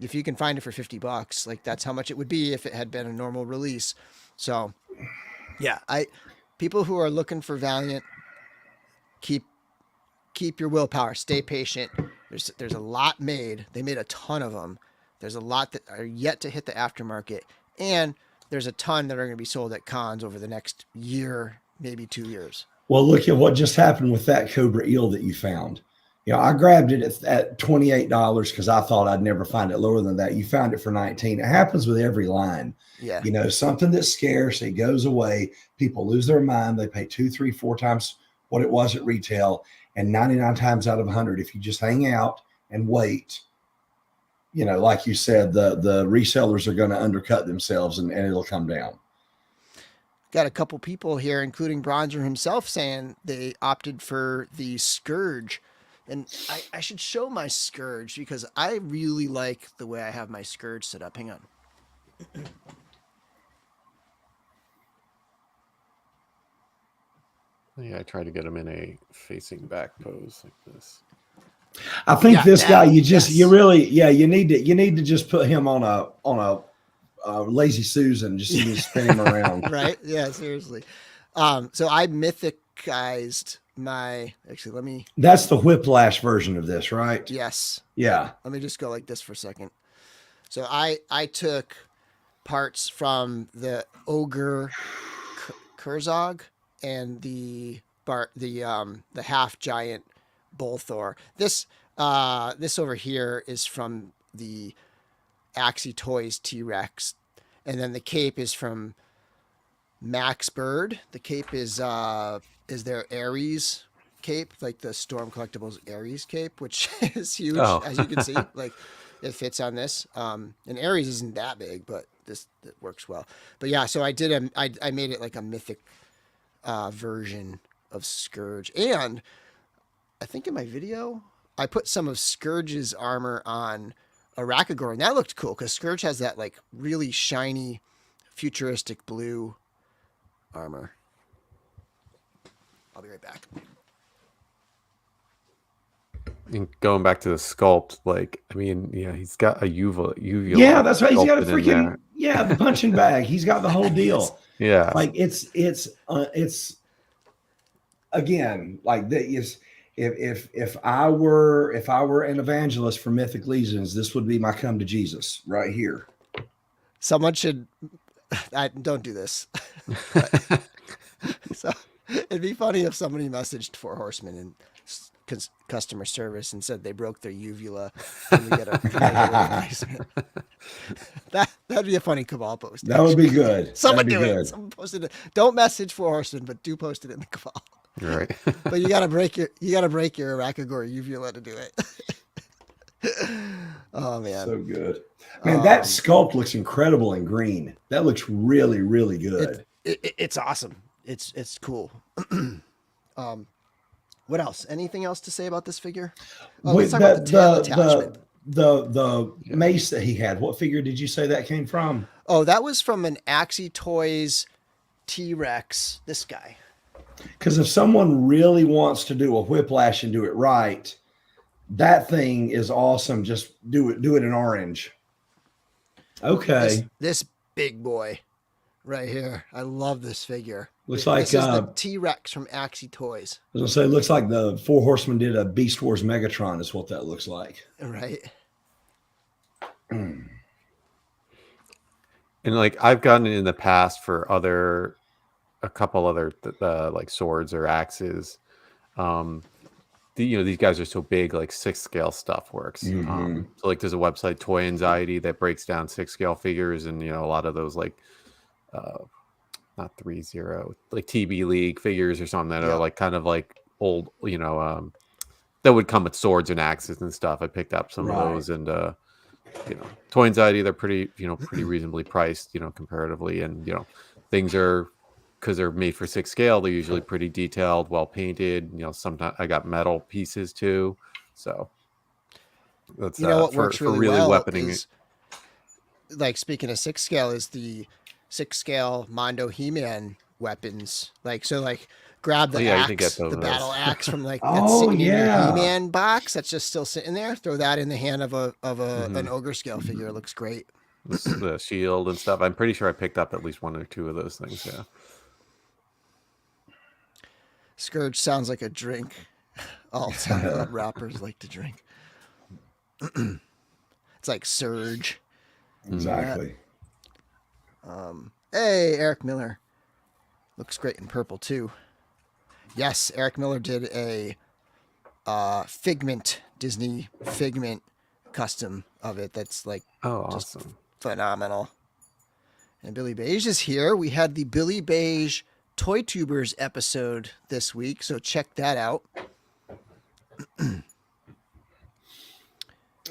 A: if you can find it for $50, like that's how much it would be if it had been a normal release. So yeah, people who are looking for Valiant, keep your willpower, stay patient. There's a lot made. They made a ton of them. There's a lot that are yet to hit the aftermarket, and there's a ton that are going to be sold at cons over the next year, maybe 2 years.
B: Well, look at what just happened with that Cobra eel that you found. I grabbed it at $28 because I thought I'd never find it lower than that. You found it for $19. It happens with every line.
A: Yeah.
B: Something that's scarce, it goes away. People lose their mind. They pay 2, 3, 4 times what it was at retail. And 99 times out of 100, if you just hang out and wait, you know, like you said, the resellers are going to undercut themselves and it'll come down.
A: Got a couple people here, including Bronzer himself, saying they opted for the Scourge. And I should show my Scourge because I really like the way I have my Scourge set up. Hang on.
C: Yeah, I try to get him in a facing back pose like this.
B: I think this guy, you need to just put him on a lazy Susan, just spin him around.
A: Right? Yeah, seriously. So I mythicized my, actually, let me.
B: That's the whiplash version of this, right?
A: Yes.
B: Yeah.
A: Let me just go like this for a second. So I took parts from the Ogre Kurzog and the half giant Bolthor. This over here is from the Axie Toys T-Rex, and then the cape is from Max Bird. The cape is their Ares cape, like the Storm Collectibles Ares cape, which is huge, as you can see. Like it fits on this. And Ares isn't that big, but it works well. But yeah, so I made it like a mythic version of Scourge, and I think in my video I put some of Scourge's armor on Arakagor, and that looked cool because Scourge has that like really shiny, futuristic blue armor. I'll be right back.
C: And going back to the sculpt, like, I mean, yeah, he's got a uvula.
B: Yeah, that's right. He's got a
C: sculpted in
B: freaking
C: there.
B: the punching bag. He's got the whole deal.
C: Yeah,
B: like it's again, like that is if I were an evangelist for Mythic Legions, this would be my come to Jesus right here.
A: Someone should don't do this. So it'd be funny if somebody messaged Four Horsemen and customer service and said they broke their uvula and we get a replacement. That'd be a funny Cabal post.
B: That would be good.
A: Someone do it. Someone posted it. Don't message Four Horsemen, but do post it in the Cabal.
C: Right.
A: But you gotta break your Arakagor uvula to do it. Oh man,
B: so good. Man, that sculpt looks incredible in green. That looks really, really good.
A: It's awesome. It's cool. What else? Anything else to say about this figure? Let's talk about the tail attachment.
B: The mace that he had. What figure did you say that came from?
A: Oh, that was from an Axie Toys T-Rex. This guy.
B: Because if someone really wants to do a whiplash and do it right, that thing is awesome. Just do it in orange. Okay.
A: This big boy right here. I love this figure.
B: Looks like
A: this is the T-Rex from Axie Toys.
B: I was gonna say, it looks like the Four Horsemen did a Beast Wars Megatron. Is what that looks like.
A: Right.
C: And like I've gotten it in the past for a couple other like swords or axes. These guys are so big, like 6 scale stuff works. So like there's a website, Toy Anxiety, that breaks down 6 scale figures, and a lot of those like not 3-0, like TB League figures or something that are like kind of like old, that would come with swords and axes and stuff. I picked up some of those, and Toy Anxiety, they're pretty reasonably priced, comparatively, and things are, because they're made for 6 scale, they're usually pretty detailed, well painted. Sometimes I got metal pieces too, so that's
A: what works really well
C: weaponing
A: is, like, speaking of 6 scale, is the 6 scale Mondo He-Man weapons. Like grab the axe, the battle axe from that's sitting in your He-Man box that's just still sitting there. Throw that in the hand of an ogre scale figure. It looks great.
C: The shield and stuff. I'm pretty sure I picked up at least 1 or 2 of those things. Yeah.
A: Scourge sounds like a drink. All rappers like to drink. It's like Surge.
B: Exactly.
A: Hey, Eric Miller. Looks great in purple too. Yes, Eric Miller did a Disney Figment custom of it. That's like
C: awesome.
A: Phenomenal. And Billy Beige is here. We had the Billy Beige Toy Tubers episode this week, so check that out.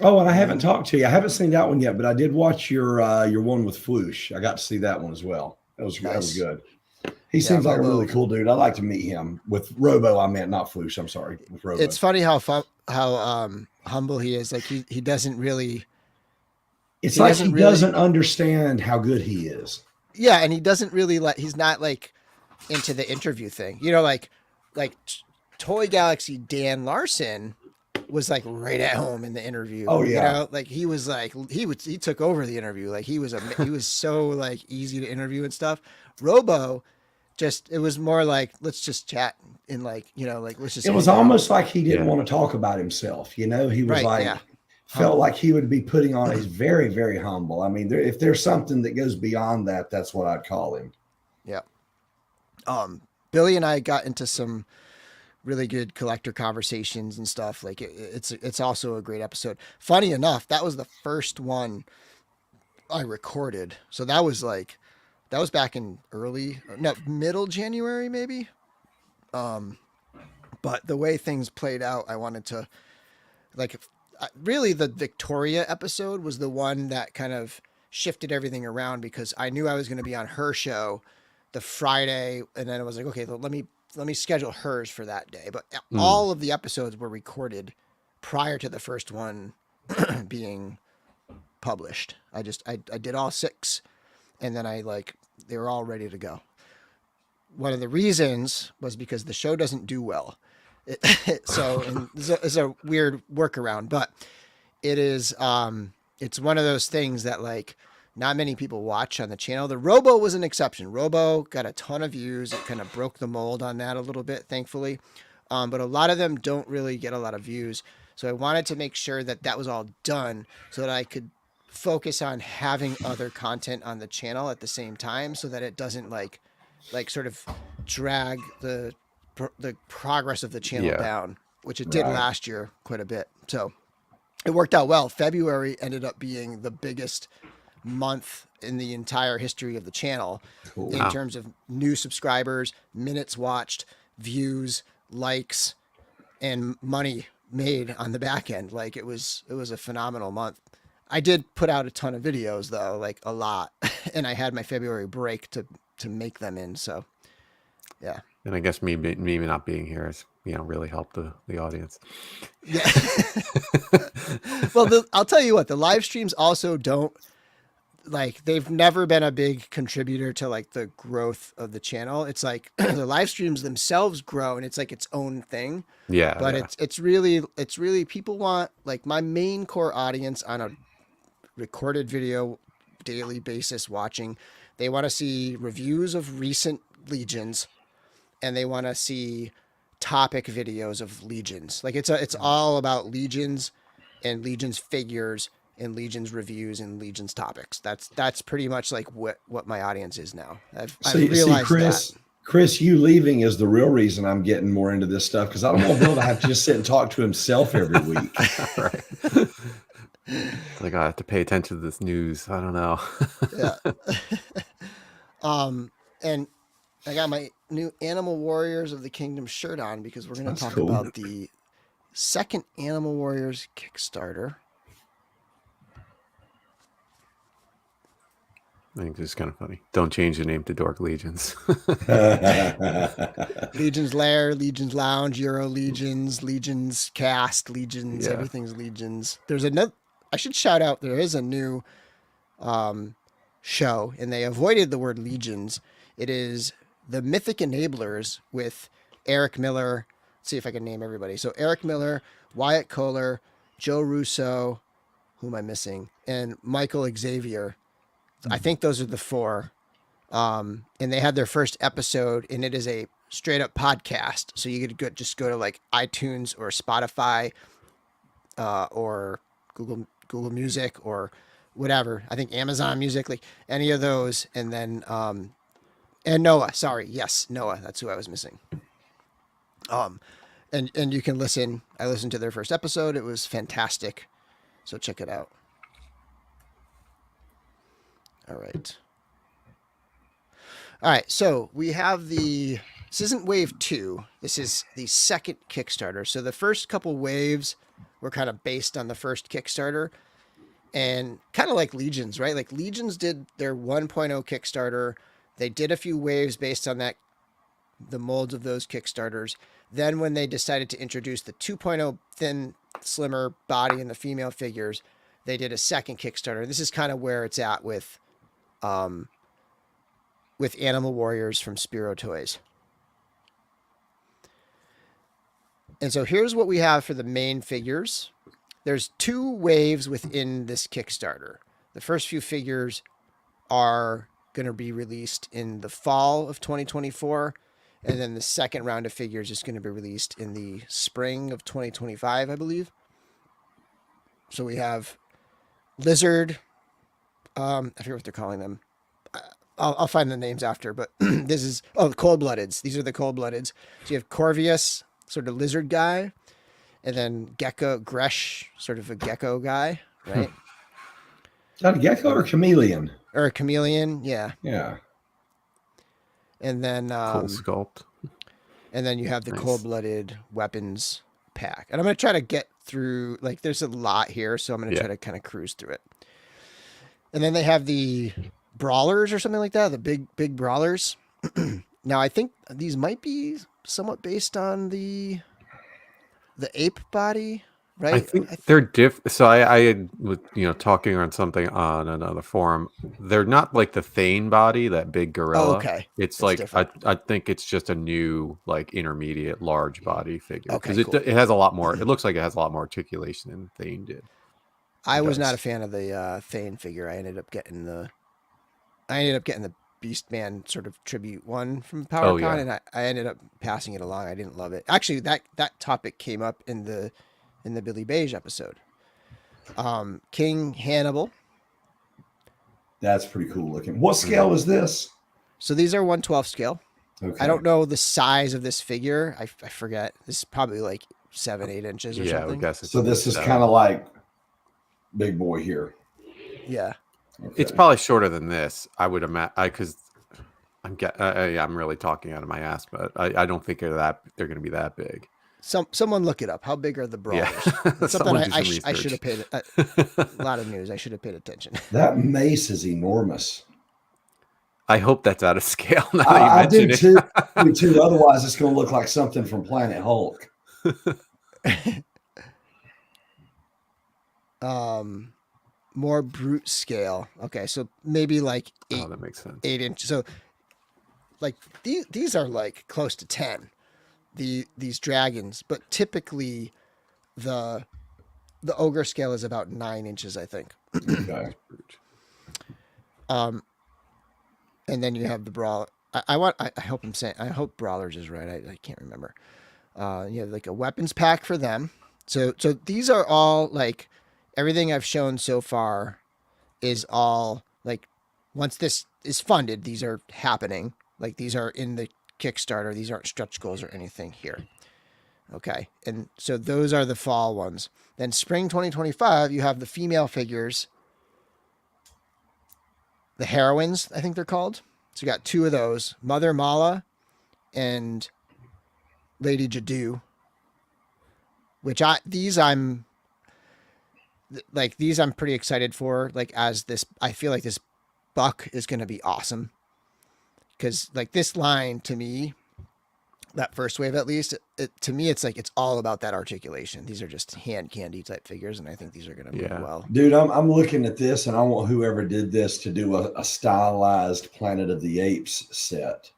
B: Oh, and I haven't talked to you. I haven't seen that one yet, but I did watch your one with Floosh. I got to see that one as well. That was
A: Nice.
B: good. He
A: Yeah,
B: seems like a
A: Robo.
B: really cool dude. I'd like to meet him. With Robo, I meant not Floosh. I'm sorry, with Robo.
A: It's funny how humble he is. Like he doesn't really.
B: It's like he doesn't understand how good he is.
A: Yeah, and he doesn't really he's not like into the interview thing. You know, like Toy Galaxy Dan Larson was like right at home in the interview.
B: Oh yeah.
A: You know, like he was like he took over the interview. Like he was so like easy to interview and stuff. Robo it was more like let's just chat and like, you know, like let's just.
B: It was almost like he didn't want to talk about himself. You know, he was felt like he would be putting on. He's very, very humble. I mean, if there's something that goes beyond that, that's what I'd call him.
A: Yeah. Billy and I got into some really good collector conversations and stuff. Like it's also a great episode. Funny enough, that was the first one I recorded. So that was back in middle January, maybe. But the way things played out, I wanted to really the Victoria episode was the one that kind of shifted everything around because I knew I was going to be on her show the Friday. And then it was like, okay, let me schedule hers for that day. But all of the episodes were recorded prior to the first one being published. I did all 6 and then they were all ready to go. One of the reasons was because the show doesn't do well. So it's a weird workaround, but it is, it's one of those things that like not many people watch on the channel. The Robo was an exception. Robo got a ton of views. It kind of broke the mold on that a little bit, thankfully. But a lot of them don't really get a lot of views. So I wanted to make sure that was all done so that I could focus on having other content on the channel at the same time so that it doesn't like sort of drag the progress of the channel down, which it did last year quite a bit. So it worked out well. February ended up being the biggest month in the entire history of the channel in terms of new subscribers, minutes watched, views, likes, and money made on the back end. Like it was a phenomenal month. I did put out a ton of videos though, like a lot, and I had my February break to make them in. So yeah.
C: And I guess me not being here has, really helped the audience.
A: Yeah. Well, I'll tell you what, the live streams also don't they've never been a big contributor to like the growth of the channel. It's like the live streams themselves grow and it's like its own thing.
C: Yeah.
A: But it's really people want like my main core audience on a recorded video daily basis watching. They want to see reviews of recent Legions and they want to see topic videos of Legions. Like it's all about Legions and Legions figures and Legions reviews and Legions topics. That's pretty much like what my audience is now. I've realized
B: Chris, you leaving is the real reason I'm getting more into this stuff because I don't want Bill to have to just sit and talk to himself every week.
C: Right. Like I have to pay attention to this news. I don't know.
A: Yeah. And I got my new Animal Warriors of the Kingdom shirt on because we're going to talk about the second Animal Warriors Kickstarter.
C: I think this is kind of funny. Don't change the name to Dork Legions.
A: Legions Lair, Legions Lounge, Euro Legions, Legions Cast, Legions, everything's Legions. There's another, I should shout out, there is a new show, and they avoided the word Legions. It is The Mythic Enablers with Eric Miller. Let's see if I can name everybody. So Eric Miller, Wyatt Kohler, Joe Russo, who am I missing? And Michael Xavier. I think those are the 4. And they had their first episode, and it is a straight up podcast. So you could just go to like iTunes or Spotify or Google Music or whatever. I think Amazon Music, like any of those. And then and Noah, sorry. Yes, Noah. That's who I was missing. And you can listen. I listened to their first episode. It was fantastic. So check it out. All right. So we have this isn't wave 2. This is the second Kickstarter. So the first couple waves were kind of based on the first Kickstarter, and kind of like Legions, right? Like Legions did their 1.0 Kickstarter. They did a few waves based on that, the molds of those Kickstarters. Then when they decided to introduce the 2.0 thin, slimmer body and the female figures, they did a second Kickstarter. This is kind of where it's at with Animal Warriors from Spiro Toys. And so here's what we have for the main figures. There's 2 waves within this Kickstarter. The first few figures are going to be released in the fall of 2024. And then the second round of figures is going to be released in the spring of 2025, I believe. So we have Lizard. I forget what they're calling them. I'll find the names after, but this is, the Cold-Bloodeds. These are the Cold-Bloodeds. So you have Corvius, sort of lizard guy, and then Gecko, Gresh, sort of a gecko guy, right?
B: Is that a gecko or a chameleon?
A: Or a chameleon, yeah.
B: Yeah.
A: And then
C: Cool sculpt.
A: And then you have the
C: Nice.
A: Cold-Blooded weapons pack. And I'm going to try to get through, like, there's a lot here, so I'm going to try to kind of cruise through it. And then they have the Brawlers or something like that, the big Brawlers. Now, I think these might be somewhat based on the ape body, right?
C: I think they're different. So I was, talking on something on another forum. They're not like the Thane body, that big gorilla.
A: Oh, okay.
C: It's
A: That's
C: like
A: different.
C: I think it's just a new like intermediate large body figure
A: Okay,
C: because
A: cool.
C: it has a lot more. It looks like it has a lot more articulation than Thane did.
A: I was
C: does.
A: not a fan of the Thane figure. I ended up getting the Beastman sort of tribute one from PowerCon, and I ended up passing it along. I didn't love it. Actually, that topic came up in the Billy Beige episode. King Hannibal.
B: That's pretty cool looking. What scale is this?
A: So these are 1/12 scale.
B: Okay.
A: I don't know the size of this figure. I forget. This is probably like 7-8 inches or
C: Yeah, I
A: something.
C: would guess it's
B: So this is kind of like big boy here.
A: Yeah.
B: Okay.
C: It's probably shorter than this. I would imagine because I'm really talking out of my ass, but I don't think they're going to be that big.
A: Someone look it up. How big are the Brawlers?
C: Yeah.
A: It's something
C: Someone do
A: I
C: some
A: should have paid
C: research.
A: a lot of news. I should have paid attention.
B: That mace is enormous.
C: I hope that's out of scale. Now that
B: I
C: you
B: do
C: mention it.
B: too. Otherwise, it's going to look like something from Planet Hulk.
A: More brute scale. Okay, so maybe like 8,
C: Oh, that makes sense.
A: 8 inches. So like these are like close to 10. These dragons, but typically the ogre scale is about 9 inches, I think.
B: Okay.
A: And then you have the brawl. I hope I'm saying. I hope Brawlers is right. I can't remember. You have like a weapons pack for them. So these are all like everything I've shown so far is all like once this is funded, these are happening. Like these are in the Kickstarter. These aren't stretch goals or anything here. Okay. And so those are the fall ones. Then spring 2025, you have the female figures. The heroines, I think they're called. So you got 2 of those, Mother Mala and Lady Jadu, which I'm pretty excited for. Like as this, I feel like this buck is going to be awesome. Cause like this line to me, that first wave at least, to me, it's like, it's all about that articulation. These are just hand candy type figures. And I think these are going to move well.
B: Dude, I'm looking at this and I want whoever did this to do a stylized Planet of the Apes set.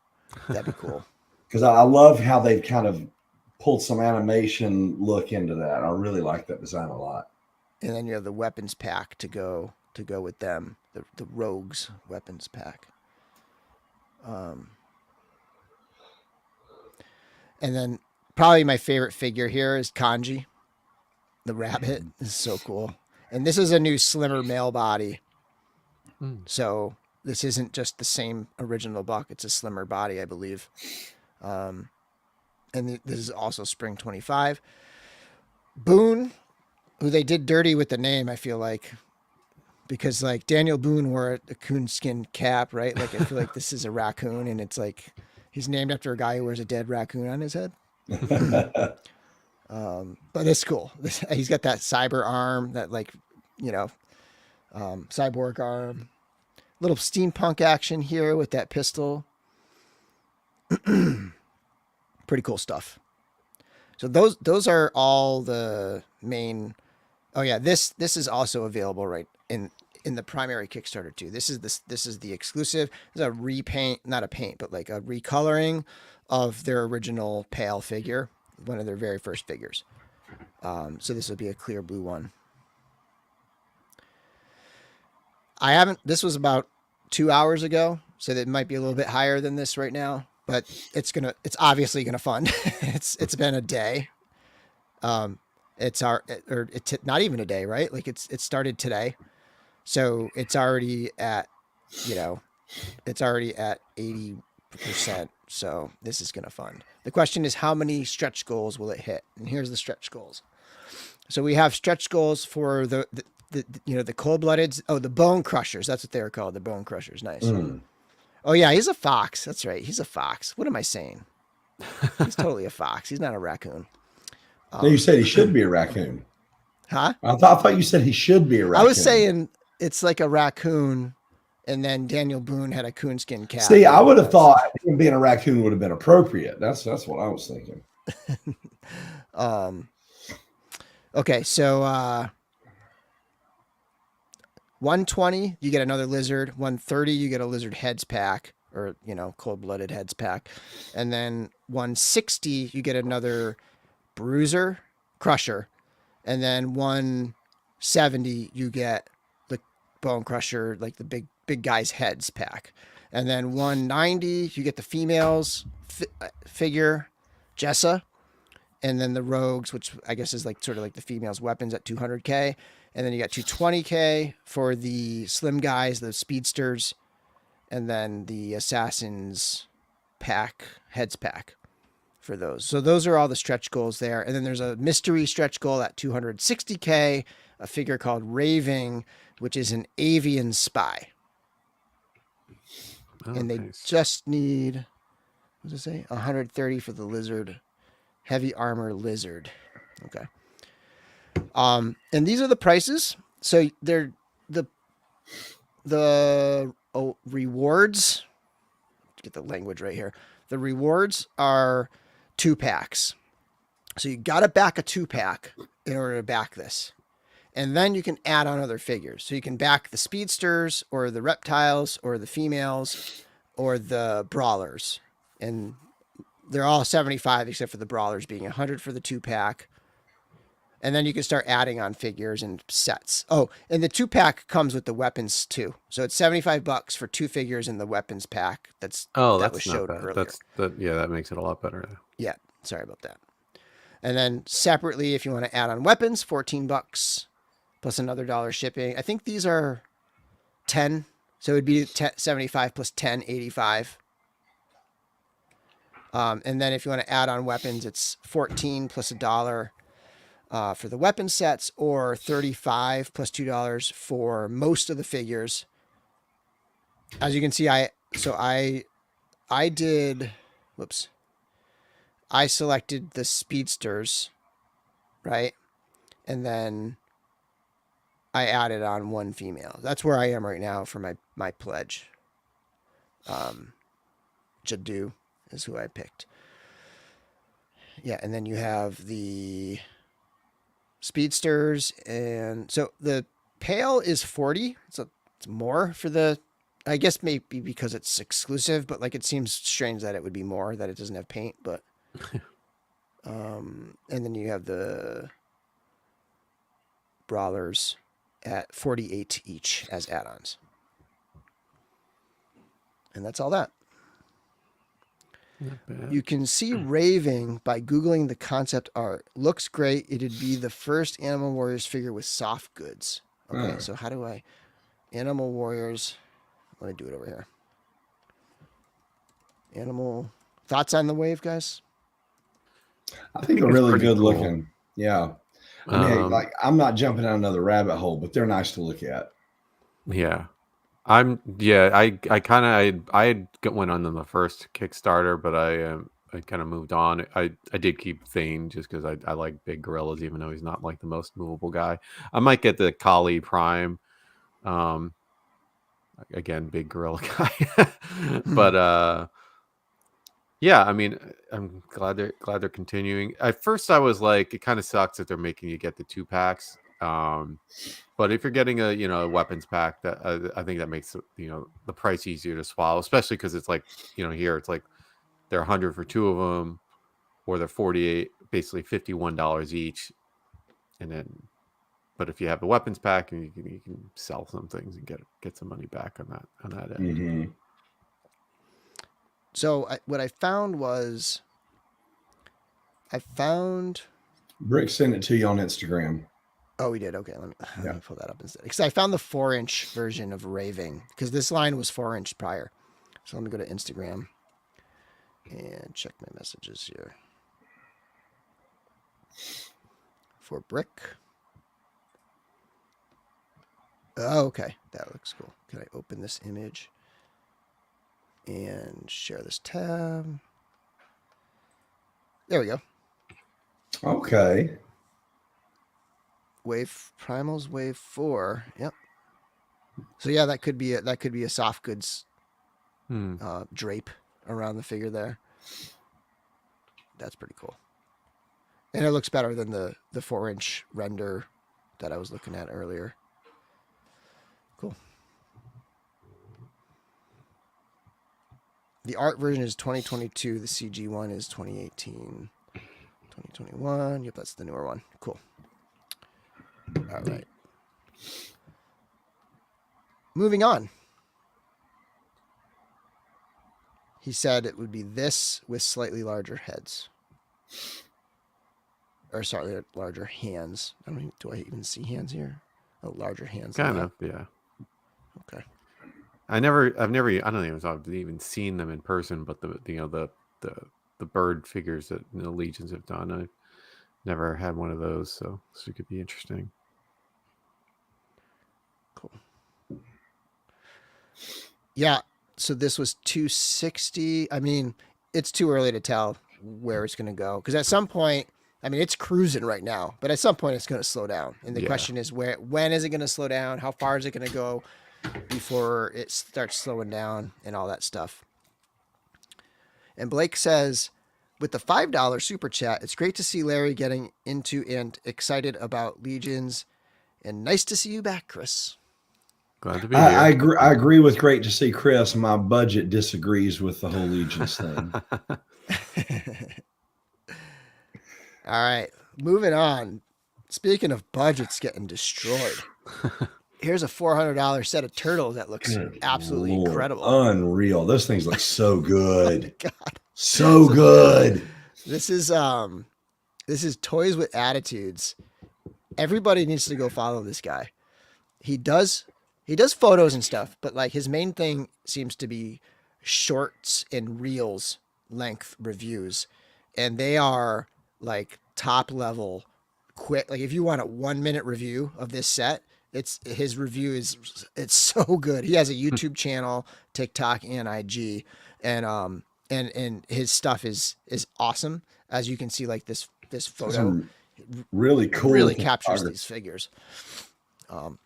A: That'd be cool.
B: Because I love how they've kind of pulled some animation look into that. I really like that design a lot.
A: And then you have the weapons pack to go with them, the Rogues weapons pack. And then probably my favorite figure here is Kanji, the rabbit. This is so cool. And this is a new slimmer male body. So this isn't just the same original buck. It's a slimmer body, I believe. And this is also spring 25. Boone, who they did dirty with the name, I feel like. Because like Daniel Boone wore a coonskin cap, right? Like I feel like this is a raccoon, and it's like he's named after a guy who wears a dead raccoon on his head. But it's cool. He's got that cyber arm, that like, you know, cyborg arm. Little steampunk action here with that pistol. Pretty cool stuff. So those are all the main. Oh yeah, this is also available right in the primary Kickstarter too. This is the exclusive. This is a repaint, not a paint, but like a recoloring of their original pale figure, one of their very first figures. So this will be a clear blue one. This was about 2 hours ago, so that it might be a little bit higher than this right now, but it's obviously gonna fund. It's been a day. Not even a day, right? Like it started today. So it's already at, it's already at 80%. So this is going to fund. The question is, how many stretch goals will it hit? And here's the stretch goals. So we have stretch goals for the cold-blooded. Oh, the bone crushers. That's what they were called. The bone crushers. Nice.
B: Mm.
A: Oh yeah. He's a fox. That's right. He's a fox. What am I saying? He's totally a fox. He's not a raccoon.
B: No, you said he should be a raccoon.
A: Huh?
B: I thought you said he should be a raccoon.
A: I was saying it's like a raccoon, and then Daniel Boone had a coonskin cat.
B: See, I would have thought him being a raccoon would have been appropriate. That's what I was thinking.
A: Okay, so 120, you get another lizard. 130, you get a lizard heads pack, or cold-blooded heads pack, and then 160, you get another bruiser crusher, and then 170, you get the bone crusher, like the big guy's heads pack, and then 190, you get the females figure Jessa, and then the rogues, which I guess is like sort of like the females weapons at 200K, and then you got 220K for the slim guys, the speedsters, and then the assassins pack, heads pack for those. So those are all the stretch goals there. And then there's a mystery stretch goal at 260K, a figure called Raving, which is an avian spy.
C: Oh,
A: and they
C: nice.
A: just need, what does it say? 130 for the lizard, heavy armor lizard. Okay. And these are the prices. So they're the rewards. Get the language right here. The rewards are 2-packs. So you got to back a 2-pack in order to back this. And then you can add on other figures. So you can back the speedsters or the reptiles or the females or the brawlers. And they're all 75 except for the brawlers being 100 for the 2-pack. And then you can start adding on figures and sets. Oh, and the 2-pack comes with the weapons too. So it's $75 for 2 figures in the weapons pack. That was showed
C: not bad.
A: earlier.
C: That makes it a lot better.
A: Yeah, sorry about that. And then separately, if you want to add on weapons, $14 plus another $1 shipping. I think these are 10, so it would be 75 plus 10, 85. And then if you want to add on weapons, it's 14 plus $1 for the weapon sets, or 35 plus $2 for most of the figures. As you can see, I selected the speedsters, right? And then I added on 1 female. That's where I am right now for my pledge. Jadu is who I picked. Yeah, and then you have the speedsters, and so the pale is 40. So it's more for the, I guess maybe because it's exclusive, but like it seems strange that it would be more, that it doesn't have paint, but and then you have the brawlers at 48 each as add-ons. And that's all that. You can see Raving by Googling the concept art. Looks great. It'd be the first Animal Warriors figure with soft goods. Okay, so how do I... Animal Warriors... Let me do it over here. Animal... Thoughts on the wave, guys?
B: I think they're really good
C: cool
B: looking. Yeah. I mean, like, I'm not jumping down another rabbit hole, but they're nice to look at.
C: Yeah. I had went on the first Kickstarter, but I kind of moved on. I did keep Thane just because I like big gorillas, even though he's not like the most movable guy. I might get the Kali Prime. Again, big gorilla guy. But yeah, I mean, I'm glad they're continuing. At first, I was like, it kind of sucks that they're making you get the 2-packs. But if you're getting a weapons pack, that I think that makes the price easier to swallow, especially because it's like here it's like they're 100 for 2 of them, or they're 48, basically $51 each, and then. But if you have the weapons pack, and you can sell some things and get some money back on that end.
B: Mm-hmm.
A: So what I found was,
B: Brick sent it to you on Instagram.
A: Oh, we did. Okay, let me pull that up instead. Because I found the 4-inch version of Raving, because this line was 4-inch prior. So let me go to Instagram and check my messages here. For Brick. Oh, okay. That looks cool. Can I open this image and share this tab? There we go.
B: Okay.
A: Primals Wave 4. Yep. So yeah, that could be a soft goods drape around the figure there. That's pretty cool. And it looks better than the 4-inch render that I was looking at earlier. Cool. The art version is 2022. The CG one is 2018. 2021. Yep, that's the newer one. Cool. All right. Moving on. He said it would be this with slightly larger heads. Or sorry, larger hands. Do I even see hands here? Oh, larger hands.
C: Kind of, yeah.
A: Okay.
C: I don't even know if I've even seen them in person, but the bird figures that Legions have done, I've never had one of those, so it could be interesting.
A: Cool. Yeah, so this was 260. I mean, it's too early to tell where it's going to go, because at some point, I mean, it's cruising right now, but at some point it's going to slow down. And the question is, when is it going to slow down? How far is it going to go before it starts slowing down and all that stuff? And Blake says, with the $5 super chat, it's great to see Larry getting into and excited about Legions, and nice to see you back, Chris.
C: Glad to be here.
B: I agree with great to see Chris. My budget disagrees with the whole Legions thing.
A: All right, moving on. Speaking of budgets getting destroyed, here's a $400 set of turtles that looks absolutely incredible.
B: Unreal. Those things look so good.
A: Oh my God.
B: So good.
A: This is ToyzWitAttitudes. Everybody needs to go follow this guy. He does photos and stuff, but like his main thing seems to be shorts and reels length reviews, and they are like top level quick. Like if you want a 1-minute review of this set, his review it's so good. He has a YouTube channel, TikTok, and IG, and his stuff is awesome. As you can see, like this photo
B: really cool,
A: really captures these figures. But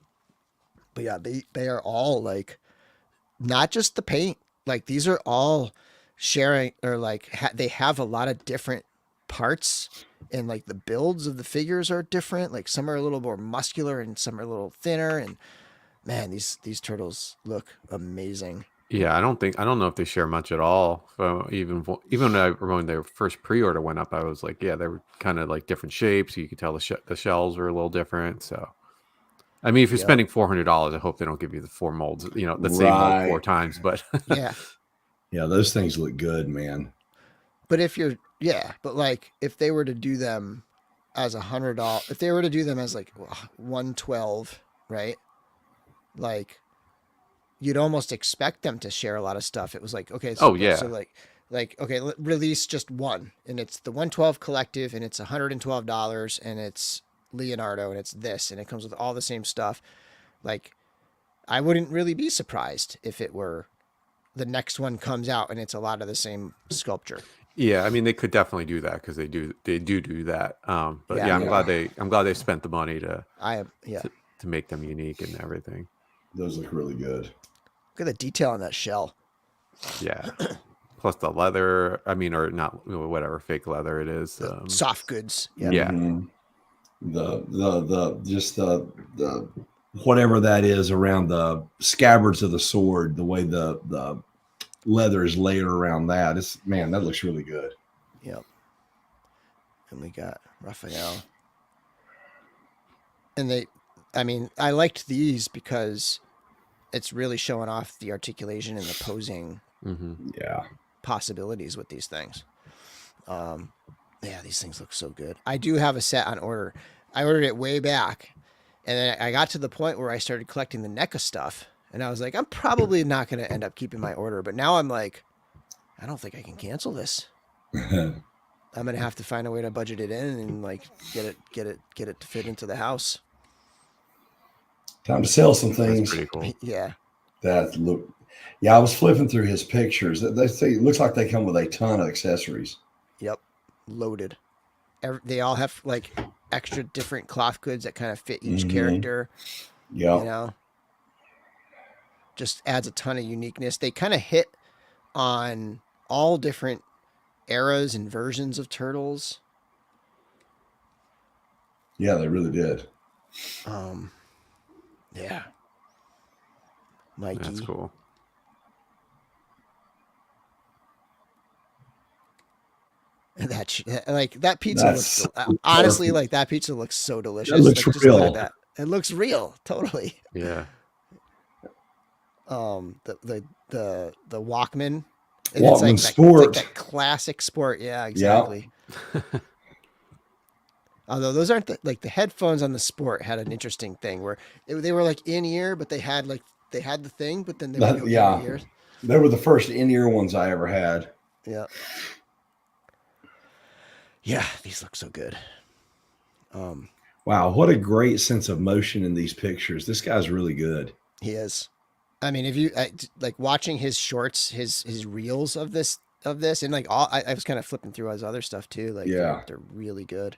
A: yeah, they are all like, not just the paint, like these are all sharing, or like they have a lot of different parts, and like the builds of the figures are different. Like some are a little more muscular and some are a little thinner, and man, these turtles look amazing.
C: Yeah, I don't know if they share much at all. Even when their first pre-order went up, I was like, yeah, they were kind of like different shapes. You could tell the shells were a little different. So, I mean, if you're spending $400, I hope they don't give you the 4 molds, the same mold 4 times. But
A: yeah, those
B: things look good, man.
A: But but like if they were to do them as $100, if they were to do them as like 112, right? Like you'd almost expect them to share a lot of stuff. It was like, okay, so, so like okay, release just one, and it's the 112 collective, and it's $112, and it's Leonardo, and it's this, and it comes with all the same stuff. Like I wouldn't really be surprised if it were the next one comes out and it's a lot of the same sculpture.
C: Yeah, I mean they could definitely do that because they do that. But
A: Yeah.
C: yeah,
B: Yeah.
C: I'm glad they spent the money to
A: Yeah.
C: to make them unique and everything.
B: Those look really good.
A: Look at the detail on that shell.
C: Yeah. Plus the leather, I mean, or not, whatever fake leather it is.
A: The soft goods. Yep.
C: Yeah.
B: Mhm. The just the whatever that is around the scabbards of the sword, the way the leather is layered around that. It's man, that looks really good.
A: Yep. And we got Raphael. And I mean, I liked these because it's really showing off the articulation and the posing
B: Yeah.
A: possibilities with these things. Yeah, these things look so good. I do have a set on order. I ordered it way back, and then I got to the point where I started collecting the NECA stuff, and I was like, I'm probably not going to end up keeping my order. But now I'm like, I don't think I can cancel this. I'm going to have to find a way to budget it in and like get it to fit into the house.
B: Time to sell some
C: That's
B: things.
C: pretty cool.
A: Yeah.
B: That look. Yeah, I was flipping through his pictures. They say it looks like they come with a ton of accessories.
A: Yep. Loaded. They all have like extra different cloth goods that kind of fit each character.
B: Yeah.
A: You know, just adds a ton of uniqueness. They kind of hit on all different eras and versions of turtles.
B: Yeah, they really did.
A: Yeah. Mikey.
C: That's cool.
A: That pizza looks honestly like that pizza looks so delicious.
B: That looks
A: like, just
B: real.
A: look at that. It looks real, totally.
C: Yeah.
A: The Walkman.
B: Walkman
A: it's
B: Sport.
A: like that classic sport. Yeah, exactly.
B: Yeah.
A: Although those aren't the headphones on the Sport had an interesting thing where they were like in ear, but they had the thing, but then they would go in the ears.
B: They were the first in-ear ones I ever had.
A: Yeah. Yeah, these look so good.
B: Wow, what a great sense of motion in these pictures. This guy's really good.
A: He is. I mean, if you like watching his shorts, his reels of this, and like I was kind of flipping through his other stuff too. Like,
B: Yeah,
A: they're really good.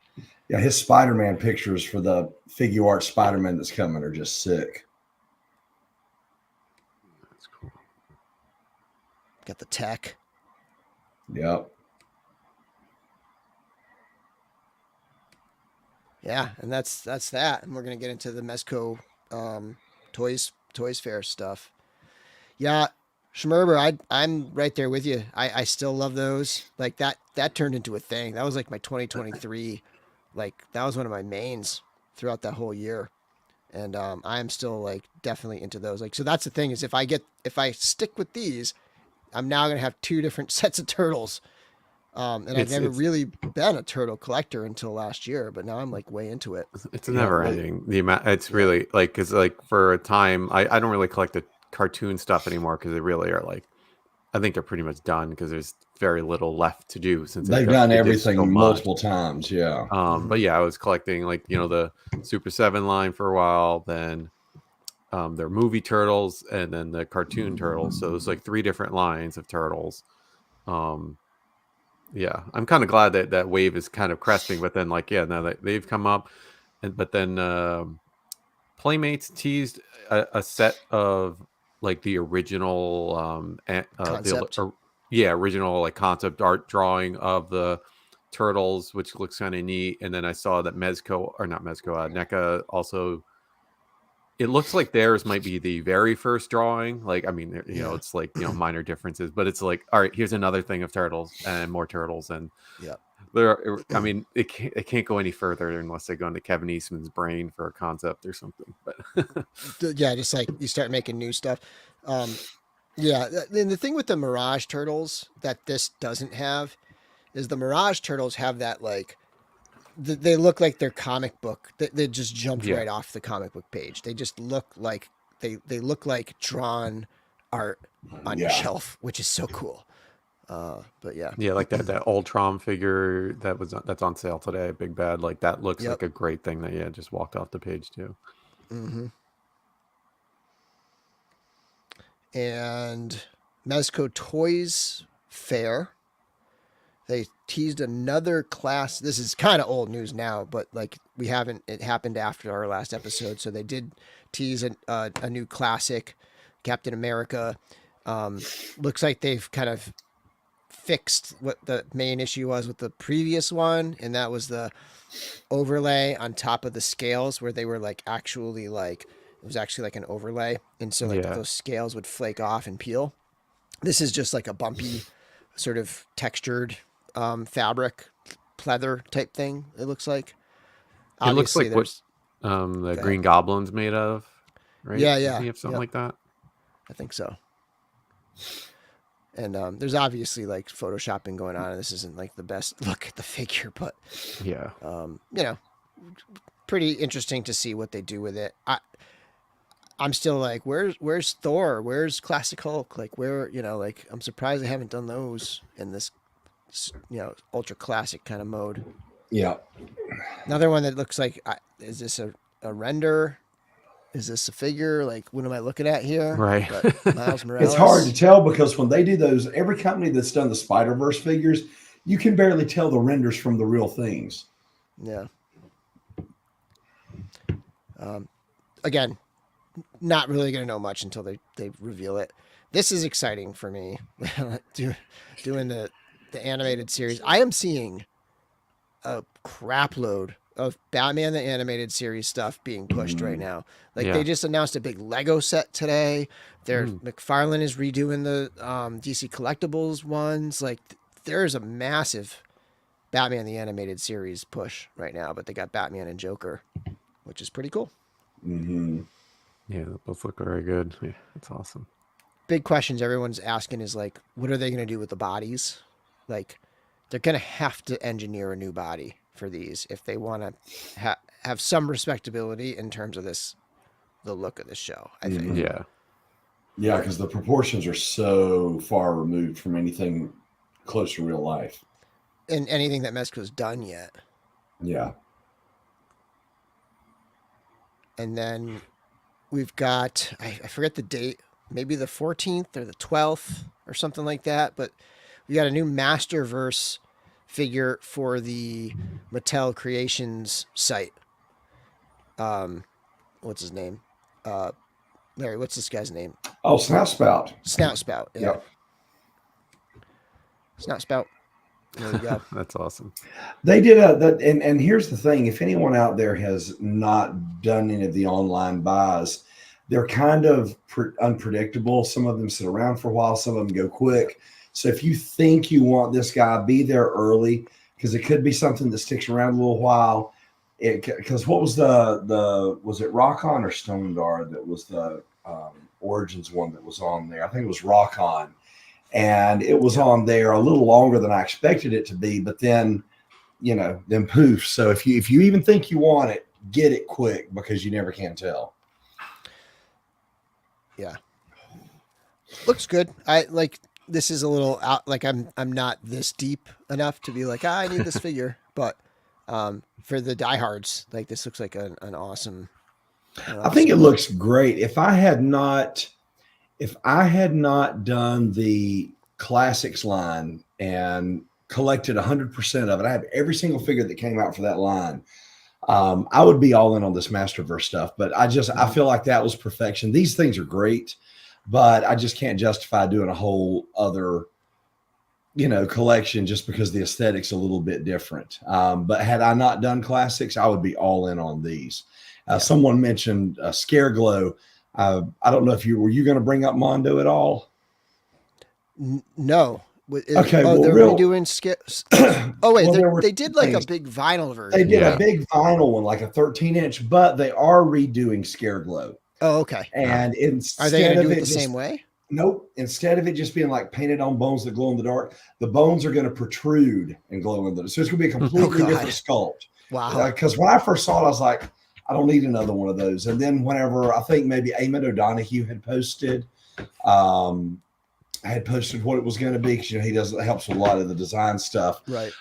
B: Yeah, his Spider-Man pictures for the figure art Spider-Man that's coming are just sick.
C: That's cool.
A: Got the tech.
B: Yep.
A: Yeah, and that's that. And we're gonna get into the Mezco toys fair stuff. Yeah, Schmerber, I'm right there with you. I still love those. Like that turned into a thing. That was like my 2023. Like that was one of my mains throughout that whole year. And I'm still like definitely into those. Like, so that's the thing is if I stick with these, I'm now gonna have two different sets of turtles. And I've never really been a turtle collector until last year, but now I'm like way into it.
C: It's never ending. The amount it's really like because like for a time I don't really collect the cartoon stuff anymore because they really are like I think they're pretty much done because there's very little left to do since
B: they've done
C: they did
B: everything
C: so much.
B: multiple times. Yeah.
C: But yeah, I was collecting like the Super 7 line for a while, then their movie turtles, and then the cartoon turtles. So it's like 3 different lines of turtles. Yeah, I'm kind of glad that that wave is kind of cresting, but then like now that they've come up, but then Playmates teased a set of like the original
A: Concept.
C: original like concept art drawing of the turtles, which looks kind of neat. And then I saw that NECA also. It looks like theirs might be the very first drawing. Like, I mean, it's like minor differences, but it's like, all right, here's another thing of turtles and more turtles, and I mean, it can't go any further unless they go into Kevin Eastman's brain for a concept or something. But
A: yeah, just like you start making new stuff. Yeah, and the thing with the Mirage turtles that this doesn't have is the Mirage turtles have that like they look like they're comic book. They just jumped right off the comic book page. They just look like they look like drawn art on your shelf, which is so cool. But yeah,
C: like that Ultron figure that's on sale today, Big Bad. Like that looks like a great thing that just walked off the page too.
A: Mm-hmm. And Mezco Toys Fair they teased another class. This is kind of old news now, but like it happened after our last episode. So they did tease a new classic, Captain America. Looks like they've kind of fixed what the main issue was with the previous one, and that was the overlay on top of the scales where they were like actually like it was actually like an overlay, and so like those scales would flake off and peel. This is just like a bumpy sort of textured fabric pleather type thing. It looks like.
C: It looks like what the Green Goblin's made of, right?
A: Yeah,
C: Doesn't he have something like that?
A: I think so. And there's obviously like photoshopping going on, and this isn't like the best look at the figure, but
C: yeah,
A: you know, pretty interesting to see what they do with it. I'm still like, where's Thor? Where's Classic Hulk? Like, where, you know, like, I'm surprised they haven't done those in this, you know, ultra classic kind of mode.
B: Yeah.
A: Another one that looks like, is this a render? Is this a figure? Like, what am I looking at here?
C: Right.
A: But Miles Morales.
B: It's hard to tell because when they do those, every company that's done the Spider-Verse figures, you can barely tell the renders from the real things.
A: Yeah. Again, not really going to know much until they reveal it. This is exciting for me. Doing the animated series. I am seeing a crap load of Batman the Animated Series stuff being pushed right now. Like they just announced a big Lego set today. McFarlane is redoing the DC Collectibles ones. Like there's a massive Batman the Animated Series push right now, but they got Batman and Joker, which is pretty cool.
B: Mm-hmm.
C: Yeah, those look very good. Yeah, that's awesome.
A: Big questions everyone's asking is like, what are they going to do with the bodies? Like, they're going to have to engineer a new body for these if they want to have some respectability in terms of the look of the show, I think.
C: Yeah.
B: Yeah, because the proportions are so far removed from anything close to real life.
A: And anything that Mezco's done yet.
B: Yeah.
A: And then we've got, I forget the date, maybe the 14th or the 12th or something like that, but we got a new Masterverse figure for the Mattel Creations site. What's his name? Larry, what's this guy's name?
B: Oh, Snout Spout.
A: Snout Spout. Yeah.
B: Yep.
A: Snout Spout. There we go.
C: That's awesome.
B: They did and here's the thing: if anyone out there has not done any of the online buys, they're kind of unpredictable. Some of them sit around for a while, some of them go quick. So if you think you want this guy, be there early because it could be something that sticks around a little while. Because what was was it Rock On or Stonedar that was the Origins one that was on there? I think it was Rock On. And it was on there a little longer than I expected it to be, but then, then poof. So if you even think you want it, get it quick because you never can tell.
A: Yeah. Looks good. This is a little out, like I'm not this deep enough to be like, I need this figure, but for the diehards, like this looks like an awesome.
B: I think it looks great. If I had not done the classics line and collected 100% of it, I have every single figure that came out for that line. I would be all in on this Masterverse stuff, but I feel like that was perfection. These things are great, but I just can't justify doing a whole other, collection just because the aesthetic's a little bit different. But had I not done classics, I would be all in on these. Someone mentioned Scare Glow. I don't know if were you going to bring up Mondo at all?
A: No.
B: Okay.
A: They're redoing skits. Oh wait, they did like a big vinyl version.
B: They did a big vinyl one, like a 13-inch, but they are redoing Scare Glow.
A: Oh, okay.
B: And
A: are they going to do it the same way?
B: Nope. Instead of it just being like painted on bones that glow in the dark, the bones are going to protrude and glow in the dark. So it's going to be a completely different sculpt.
A: Wow.
B: Because when I first saw it, I was like, I don't need another one of those. And then whenever I think maybe Eamon O'Donoghue had posted, what it was going to be because he helps with a lot of the design stuff.
A: Right.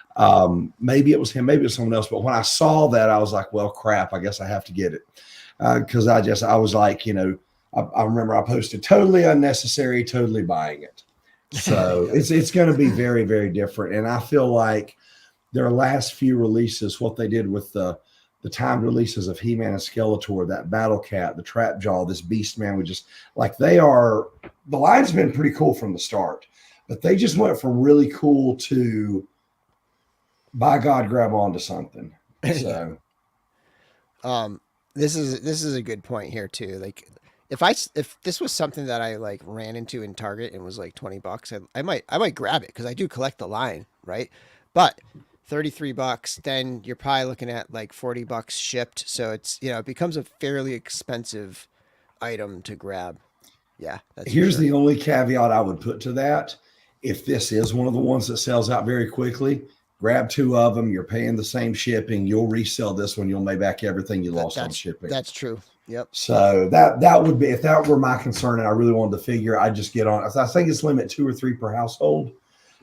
B: Maybe it was him, maybe it was someone else. But when I saw that, I was like, well, crap, I guess I have to get it. Because I was like, I remember I posted totally unnecessary, totally buying it. So it's going to be very, very different. And I feel like their last few releases, what they did with the timed releases of He-Man and Skeletor, that Battle Cat, the Trap Jaw, this Beast Man, we just like the line's been pretty cool from the start, but they just went from really cool to, by God, grab onto something. So,
A: this is a good point here too. Like, if this was something that I like ran into in Target and was like $20, I might grab it because I do collect the line, right? But $33, then you're probably looking at like $40 shipped. So it's, it becomes a fairly expensive item to grab. Yeah.
B: Here's the only caveat I would put to that. If this is one of the ones that sells out very quickly, grab 2 of them. You're paying the same shipping. You'll resell this one. You'll make back everything you lost on shipping.
A: That's true. Yep.
B: So that would be, if that were my concern and I really wanted to figure, I'd just get on. I think it's limit 2 or 3 per household.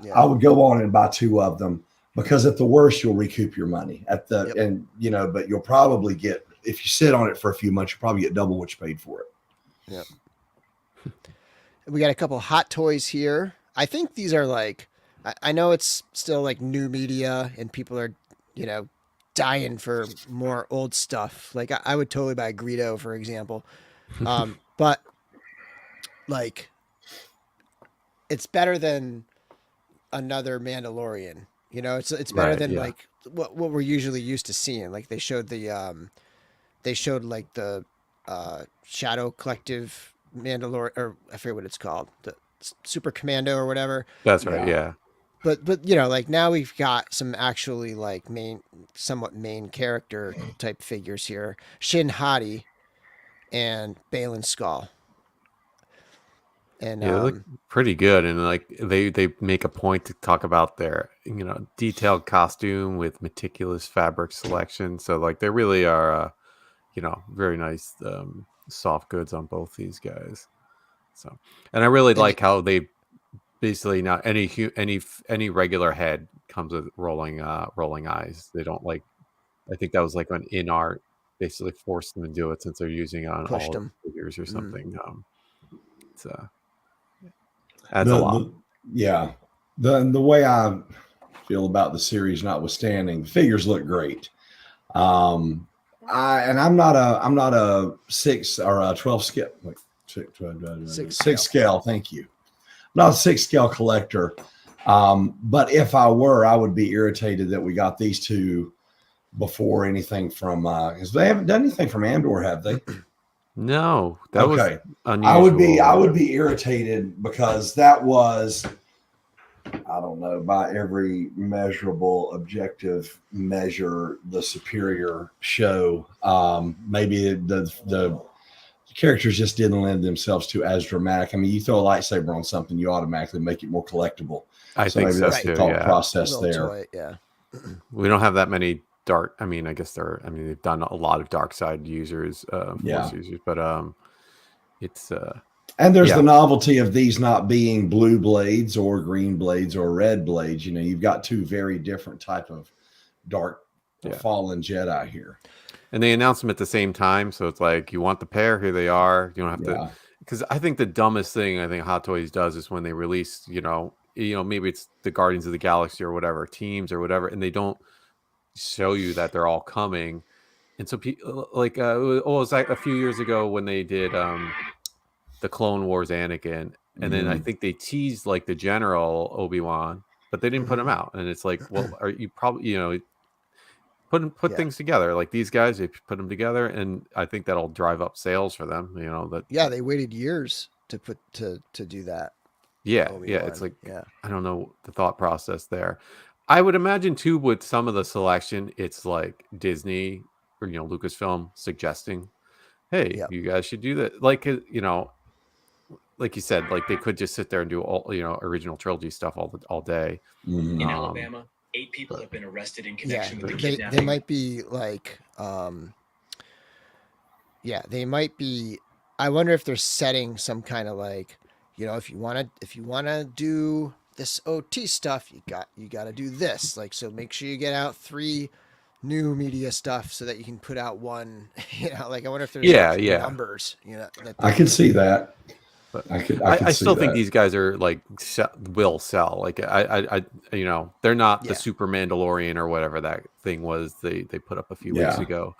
B: Yeah. I would go on and buy 2 of them, because at the worst you'll recoup your money and but you'll probably get, if you sit on it for a few months, you'll probably get double what you paid for it.
A: Yep. We got a couple hot toys here. I think these are like, I know it's still like new media and people are, dying for more old stuff. Like I would totally buy Greedo, for example. But like, it's better than another Mandalorian. It's better than like what we're usually used to seeing. Like they showed the Shadow Collective Mandalorian, or I forget what it's called, the Super Commando or whatever.
C: That's right. Yeah.
A: But like now we've got some actually like somewhat main character type figures here. Shin Hati and Balin Skull. And
C: they look pretty good, and like they make a point to talk about their detailed costume with meticulous fabric selection. So like they really are very nice soft goods on both these guys. So, and I really like how they basically not any regular head comes with rolling eyes. They don't like. I think that was like an in art basically forced them to do it since they're using on all the figures or something. Adds a lot.
B: The way I feel about the series, notwithstanding, the figures look great. I'm not a 6 or a 12 scale. Like, 6 scale. Thank you. I'm not a 6 scale collector. But if I were, I would be irritated that we got these 2 before anything from, because they haven't done anything from Andor, have they?
C: No, that was unusual.
B: I would be irritated because that was, I don't know, by every measurable objective measure, the superior show. Maybe the characters just didn't lend themselves to as dramatic. I mean, you throw a lightsaber on something, you automatically make it more collectible.
C: I think maybe that's
B: the thought process there.
A: Toy,
C: we don't have that many dark. I mean, I guess they've done a lot of dark side users, force users, but it's
B: and there's the novelty of these not being blue blades or green blades or red blades. You've got 2 very different type of dark fallen Jedi here.
C: And they announced them at the same time, so it's like, you want the pair, here they are. You don't have to, because I think the dumbest thing I think Hot Toys does is when they release, maybe it's the Guardians of the Galaxy or whatever teams or whatever, and they don't show you that they're all coming. And so like it was like a few years ago when they did the Clone Wars Anakin, and then I think they teased like the General Obi-Wan, but they didn't put him out. And it's like, well, are you probably put things together, like these guys, they put them together, and I think that'll drive up sales for them. They
A: waited years to do that.
C: Obi-Wan. It's like, I don't know the thought process there. I would imagine too, with some of the selection, it's like Disney or Lucasfilm suggesting, hey, you guys should do that. Like like you said, like they could just sit there and do all original trilogy stuff all day.
D: In Alabama, 8 people have been arrested in connection with the kidnapping.
A: They might be like, they might be. I wonder if they're setting some kind of like, if you want to do this OT stuff, you got to do this. Like, so make sure you get out 3 new media stuff so that you can put out 1. Like I wonder if there's numbers.
B: I can see that.
C: But
B: I could
C: I
B: see
C: still think
B: that.
C: these guys are like will sell. Like you know, they're not
A: Yeah.
C: the Super Mandalorian or whatever that thing was they put up a few weeks
B: Yeah.
C: ago.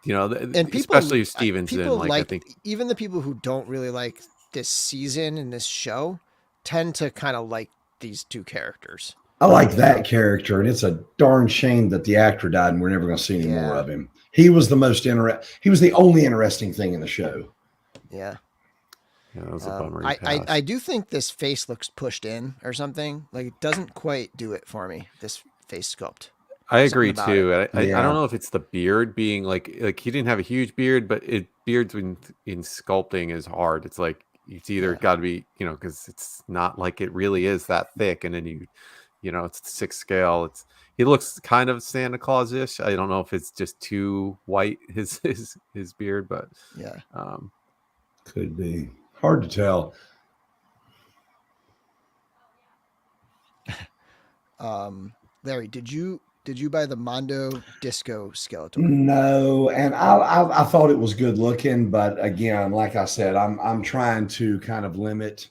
C: You know,
A: And
C: especially Stevenson.
A: people
C: Like I
A: like,
C: think
A: even the people who don't really like this season and this show tend to kind of like these two characters.
B: I like that character, and it's a darn shame that the actor died, and we're never going to see any more
A: Yeah.
B: of him. He was the most he was the only interesting thing in the show.
A: Yeah.
C: yeah, that was a bummer. He
A: I
C: passed.
A: do think this face looks pushed in or something. Like, it doesn't quite do it for me, this face sculpt.
C: I agree
A: Something about
C: too. I
B: Yeah.
C: don't know if it's the beard being like he didn't have a huge beard, but beards in sculpting is hard. It's like it's either got to be, you know, because it's not like it really is that thick, and then you know, it's 6 scale. He looks kind of Santa Claus-ish. I don't know if it's just too white his beard, but
A: Yeah.
B: Could be hard to tell.
A: Larry, did you buy the Mondo Disco Skeletor?
B: No, and I thought it was good looking, but again, like I said, I'm trying to kind of limit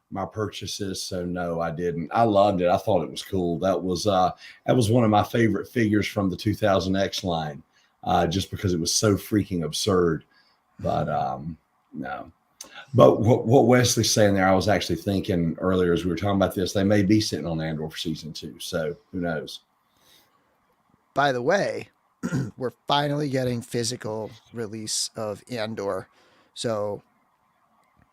B: my purchases, so no, I didn't. I loved it. I thought it was cool. That was one of my favorite figures from the 2000X line, just because it was so freaking absurd. But no. But what Wesley's saying there, I was actually thinking earlier as we were talking about this, they may be sitting on Andor for season 2. So who knows?
A: By the way, we're finally getting physical release of Andor. So,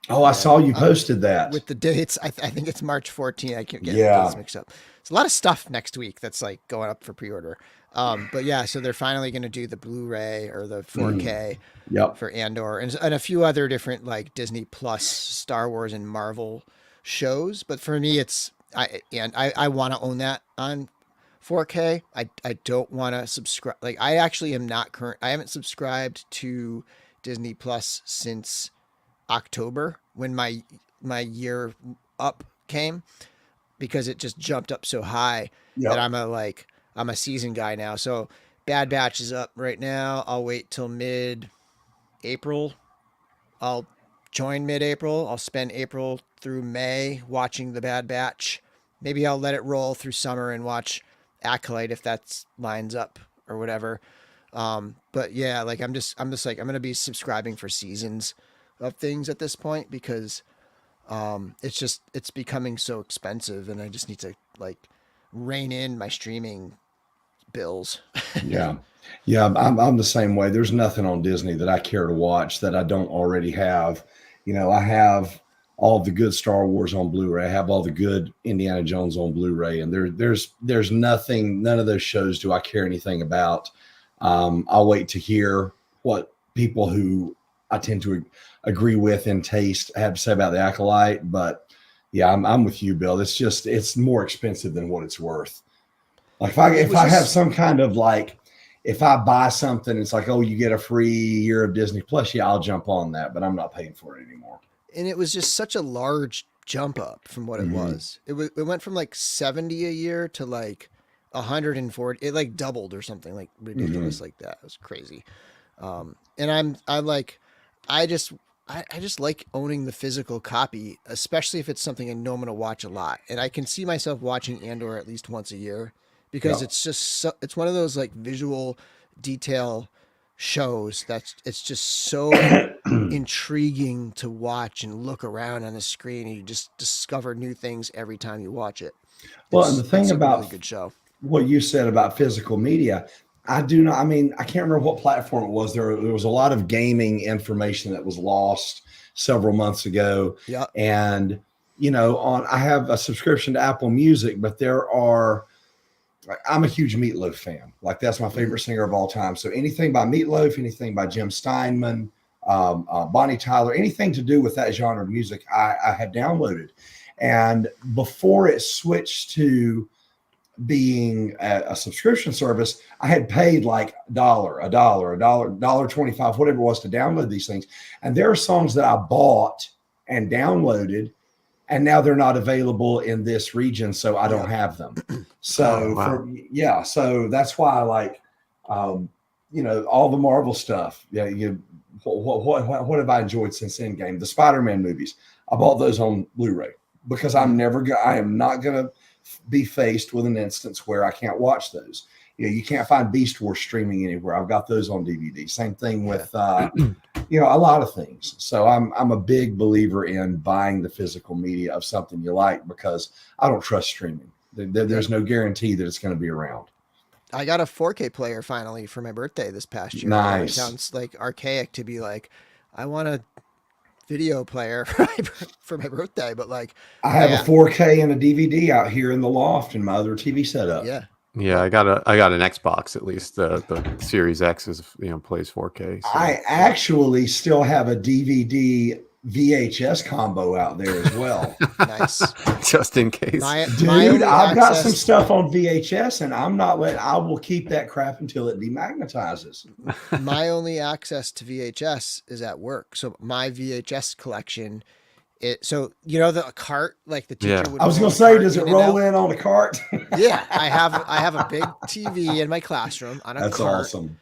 B: I saw you posted that.
A: with the dates, I think it's March 14th. I can't get
B: Yeah.
A: dates mixed up. It's a lot of stuff next week that's like going up for pre-order. But yeah, so they're finally going to do the Blu-ray or the 4K
B: Yep.
A: for Andor and a few other different like Disney Plus, Star Wars, and Marvel shows. But for me, I want to own that on 4K. I don't want to subscribe. Like, I actually am not current. I haven't subscribed to Disney Plus since October, when my year up came, because it just jumped up so high that I'm a season guy now. So Bad Batch is up right now. I'll wait till mid-April. I'll join mid-April. I'll spend April through May watching the Bad Batch. Maybe I'll let it roll through summer and watch Acolyte if that lines up or whatever. But yeah, like I'm just like, I'm gonna be subscribing for seasons of things at this point, because it's becoming so expensive, and I just need to like rein in my streaming bills.
B: Yeah. I'm the same way. There's nothing on Disney that I care to watch that I don't already have. You know, I have all the good Star Wars on Blu-ray. I have all the good Indiana Jones on Blu-ray, and there's nothing. None of those shows do I care anything about. I'll wait to hear what people who I tend to agree with in taste have to say about the Acolyte. But yeah, I'm with you, Bill. It's more expensive than what it's worth. Like if I have some kind of like, if I buy something, it's like, oh, you get a free year of Disney Plus. Yeah, I'll jump on that, but I'm not paying for it anymore.
A: And it was just such a large jump up from what it was. It went from like 70 a year to like 140. It like doubled or something like ridiculous like that. It was crazy. And I just like owning the physical copy, especially if it's something I know I'm going to watch a lot. And I can see myself watching Andor at least once a year, because it's one of those like visual detail shows it's just so intriguing to watch and look around on the screen, and you just discover new things every time you watch it.
B: Well, and the thing about
A: a really good show,
B: what you said about physical media, I can't remember what platform it was. There was a lot of gaming information that was lost several months ago.
A: Yeah.
B: And, you know, I have a subscription to Apple Music, but I'm a huge Meatloaf fan. Like, that's my favorite singer of all time. So anything by Meatloaf, anything by Jim Steinman, Bonnie Tyler, anything to do with that genre of music, I had downloaded. And before it switched to being a subscription service, I had paid like $1.25, whatever it was, to download these things. And there are songs that I bought and downloaded, and now they're not available in this region, so I don't have them. So so that's why I like, you know, all the Marvel stuff. Yeah, what have I enjoyed since Endgame? The Spider-Man movies. I bought those on Blu-ray because I am not going to be faced with an instance where I can't watch those. You can't find Beast Wars streaming anywhere. I've got those on DVD. Same thing with a lot of things. So I'm a big believer in buying the physical media of something you like, because I don't trust streaming. There's no guarantee that it's going to be around.
A: I got a 4K player finally for my birthday this past year.
B: Nice.
A: It sounds like archaic to be like, I want a video player for my birthday, but like
B: I have a 4K and a DVD out here in the loft in my other TV setup.
C: Yeah, I got an Xbox, at least the Series X is plays 4K. So.
B: I actually still have a DVD VHS combo out there as well.
A: Nice.
C: Just in case.
B: Dude, I've got some stuff on VHS, and I will keep that crap until it demagnetizes.
A: My only access to VHS is at work. So my VHS collection, the cart, like the teacher would.
B: I was going to say, does it roll in on a cart?
A: Yeah, I have a big TV in my classroom on a cart.
B: That's awesome.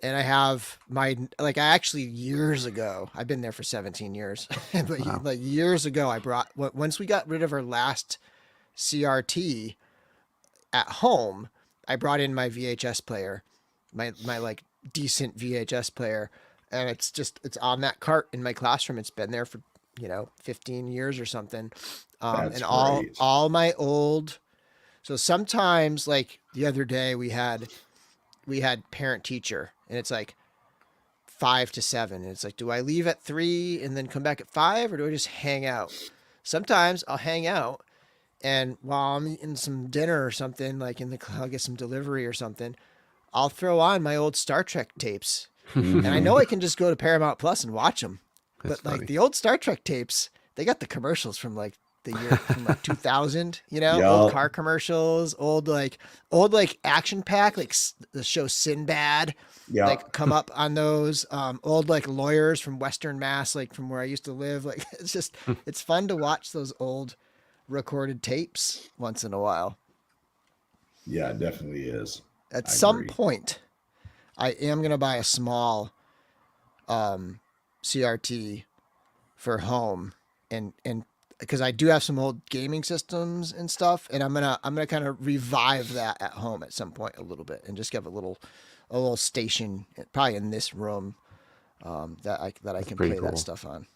A: And I have I actually years ago, I've been there for 17 years, but like years ago, I brought, once we got rid of our last CRT at home, I brought in my VHS player, my like decent VHS player. And it's on that cart in my classroom. It's been there for, 15 years or something. And
B: great.
A: all my old, so sometimes like the other day we had parent teacher, and it's like 5 to 7. And it's like, do I leave at 3 and then come back at 5, or do I just hang out? Sometimes I'll hang out, and while I'm eating some dinner or something, like I'll get some delivery or something, I'll throw on my old Star Trek tapes. And I know I can just go to Paramount Plus and watch them.
C: That's
A: but like
C: funny.
A: the old Star Trek tapes, they got the commercials from like the year from like 2000,
B: Yup.
A: old car commercials, old action pack, like the show Sinbad, like come up on those, old like lawyers from Western Mass, like from where I used to live. Like it's fun to watch those old recorded tapes once in a while.
B: Yeah, it definitely is.
A: At some point, I am going to buy a small CRT for home, and because I do have some old gaming systems and stuff, and I'm gonna kind of revive that at home at some point a little bit, and just have a little station probably in this room that I can play that stuff on.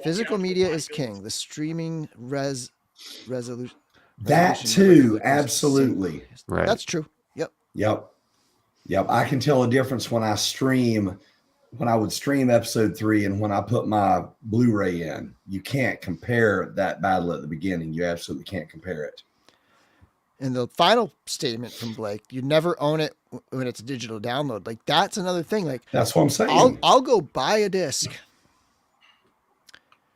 A: Physical media is king. The streaming resolution.
B: That too, absolutely.
C: Right.
A: That's true.
B: Yep. I can tell a difference when I would stream episode 3 and when I put my Blu-ray in. You can't compare that battle at the beginning. You absolutely can't compare it.
A: And the final statement from Blake, you never own it when it's a digital download. Like that's another thing. Like
B: that's what I'm saying.
A: I'll go buy a disc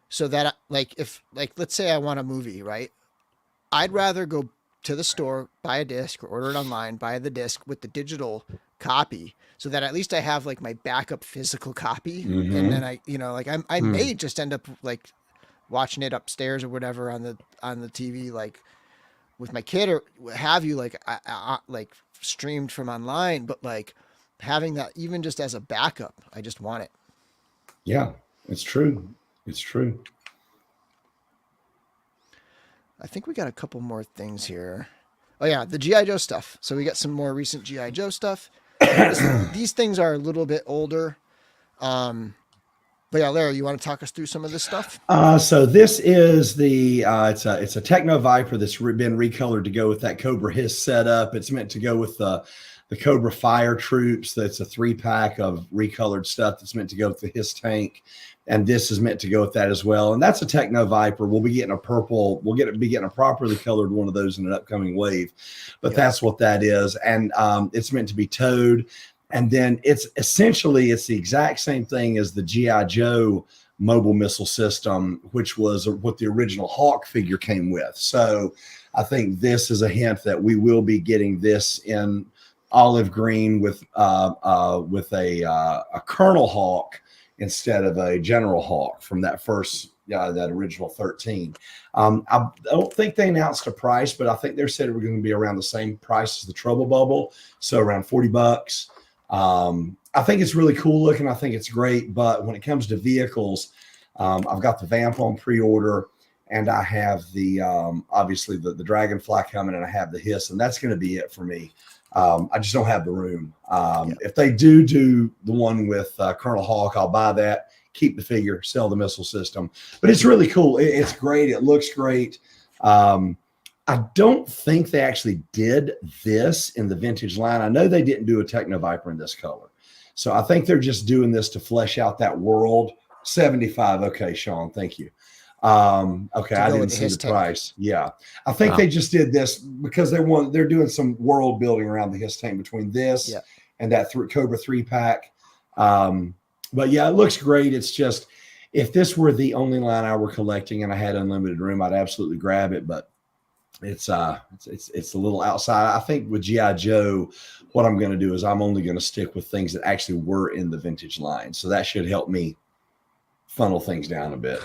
A: so that let's say I want a movie, right? I'd rather go to the store, buy a disc, or order it online, buy the disc with the digital copy, so that at least I have like my backup physical copy.
B: Mm-hmm.
A: And then I may just end up like watching it upstairs or whatever on the TV, like with my kid or what have you, like like streamed from online, but like having that even just as a backup, I just want it.
B: Yeah, it's true.
A: I think we got a couple more things here. Oh yeah, the G.I. Joe stuff. So we got some more recent G.I. Joe stuff. These things are a little bit older. But yeah, Larry, you want to talk us through some of this stuff?
B: So this is it's a Techno Viper that's been recolored to go with that Cobra Hiss setup. It's meant to go with the Cobra Fire Troops. That's a 3-pack of recolored stuff that's meant to go with the Hiss tank. And this is meant to go with that as well. And that's a Techno Viper. We'll be getting a purple. Be getting a properly colored one of those in an upcoming wave. But that's what that is. And it's meant to be towed. And then it's the exact same thing as the G.I. Joe mobile missile system, which was what the original Hawk figure came with. So I think this is a hint that we will be getting this in olive green with a Colonel Hawk instead of a General Hawk from that that original 13. I don't think they announced a price, but I think they said it was going to be around the same price as the Trouble Bubble. So around $40. I think it's really cool looking. I think it's great. But when it comes to vehicles, I've got the Vamp on pre-order, and I have the obviously the Dragonfly coming, and I have the Hiss, and that's going to be it for me. I just don't have the room. If they do the one with Colonel Hawk, I'll buy that, keep the figure, sell the missile system. But it's really cool. It's great. It looks great. I don't think they actually did this in the vintage line. I know they didn't do a Techno Viper in this color. So I think they're just doing this to flesh out that world. 75. Okay, Sean, thank you. Okay, I didn't see the price. Yeah. I think they just did this because they're doing some world building around the Hiss tank between this and that Cobra 3 pack. But yeah, it looks great. It's just, if this were the only line I were collecting and I had unlimited room, I'd absolutely grab it. But it's a little outside. I think with G.I. Joe, what I'm going to do is I'm only going to stick with things that actually were in the vintage line. So that should help me funnel things down a bit.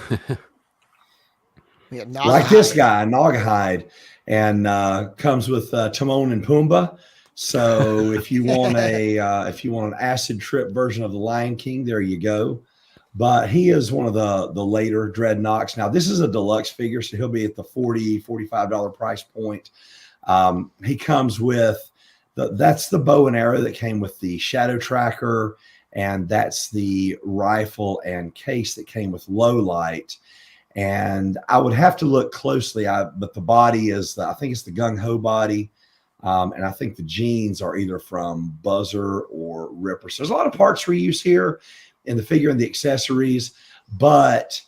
B: Like this guy, Naugahyde, and comes with Timon and Pumbaa. So if you want an acid trip version of the Lion King, there you go. But he is one of the later Dreadnoks. Now, this is a deluxe figure, so he'll be at the $40, $45 price point. He comes with that's the bow and arrow that came with the Shadow Tracker, and that's the rifle and case that came with Low Light. And I would have to look closely, but the body is, I think it's the Gung Ho body. And I think the jeans are either from Buzzer or Ripper. So there's a lot of parts reuse here in the figure and the accessories, but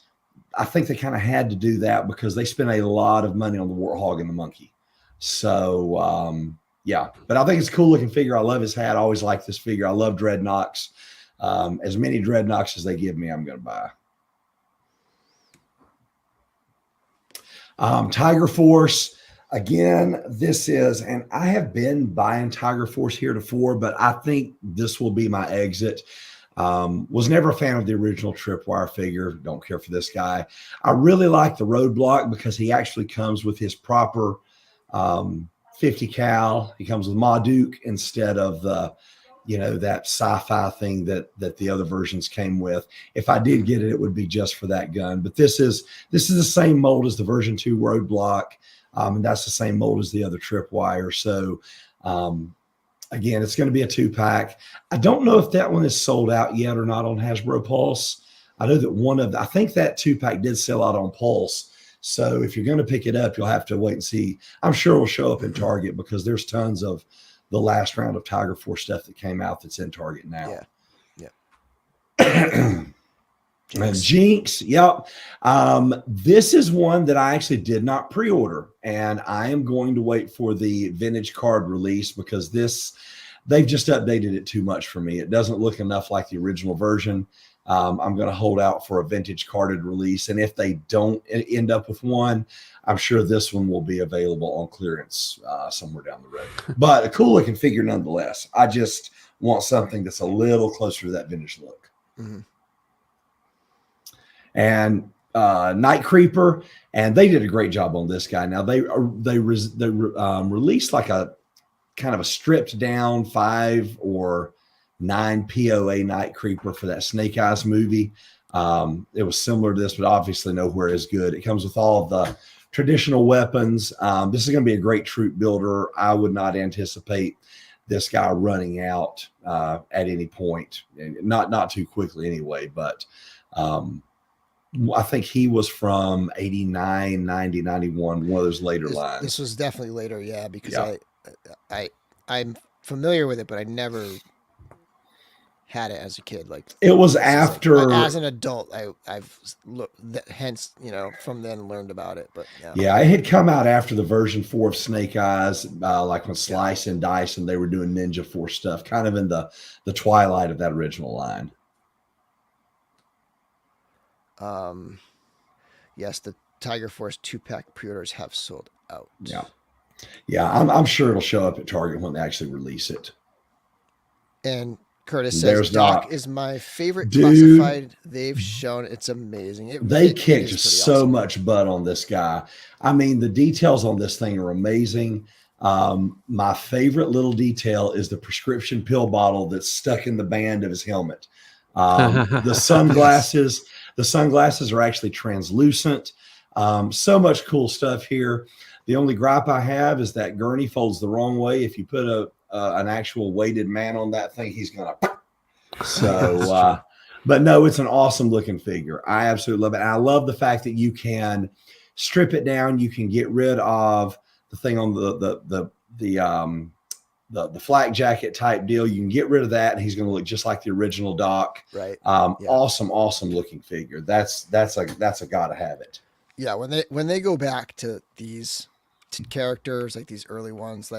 B: I think they kind of had to do that because they spent a lot of money on the Warthog and the Monkey. So, yeah, but I think it's a cool looking figure. I love his hat. I always like this figure. I love Dreadnoks. As many Dreadnoks as they give me, I'm going to buy. Tiger Force. Again, this is, and I have been buying Tiger Force heretofore, but I think this will be my exit. Was never a fan of the original Tripwire figure. Don't care for this guy. I really like the Roadblock because he actually comes with his proper 50 cal. He comes with Ma Duke instead of the, that sci-fi thing that the other versions came with. If I did get it, it would be just for that gun. But this is the same mold as the version 2 Roadblock. And that's the same mold as the other Tripwire. So, again, it's going to be a 2-pack. I don't know if that one is sold out yet or not on Hasbro Pulse. I know that I think that 2-pack did sell out on Pulse. So if you're going to pick it up, you'll have to wait and see. I'm sure it'll show up in Target because there's tons of the last round of Tiger Force stuff that came out that's in Target now. Yeah. Jinx. Yep. This is one that I actually did not pre-order, and I am going to wait for the vintage card release because they've just updated it too much for me. It doesn't look enough like the original version. I'm going to hold out for a vintage carded release, and if they don't end up with one, I'm sure this one will be available on clearance somewhere down the road. But a cool looking figure nonetheless. I just want something that's a little closer to that vintage look. Mm-hmm. And Night Creeper, and they did a great job on this guy. Now they released like a kind of a stripped down 5 or 9 POA Night Creeper for that Snake Eyes movie. It was similar to this, but obviously nowhere as good. It comes with all of the traditional weapons. This is going to be a great troop builder. I would not anticipate this guy running out at any point, not too quickly anyway, but I think he was from 89, 90, 91, one of those later lines.
A: This was definitely later, yeah, because I'm familiar with it, but I never had it as a kid. Like
B: it was after,
A: as an adult, I've looked, hence from then learned about it. But
B: yeah, it had come out after the version 4 of Snake Eyes, like when Slice and Dice and they were doing Ninja Force stuff, kind of in the twilight of that original line.
A: Yes, the Tiger Force 2-pack pre-orders have sold out.
B: Yeah, I'm sure it'll show up at Target when they actually release it.
A: And Curtis says, Doc is my favorite classified they've shown. It's amazing.
B: They kicked so much butt on this guy. I mean, the details on this thing are amazing. My favorite little detail is the prescription pill bottle that's stuck in the band of his helmet. The sunglasses are actually translucent. So much cool stuff here. The only gripe I have is that gurney folds the wrong way. If you put an actual weighted man on that thing, he's gonna. So, but no, it's an awesome looking figure. I absolutely love it. And I love the fact that you can strip it down. You can get rid of the thing on the flak jacket type deal. You can get rid of that, and he's going to look just like the original Doc.
A: Right.
B: Awesome looking figure. That's a gotta have it.
A: Yeah. When they go back to these characters, like these early ones,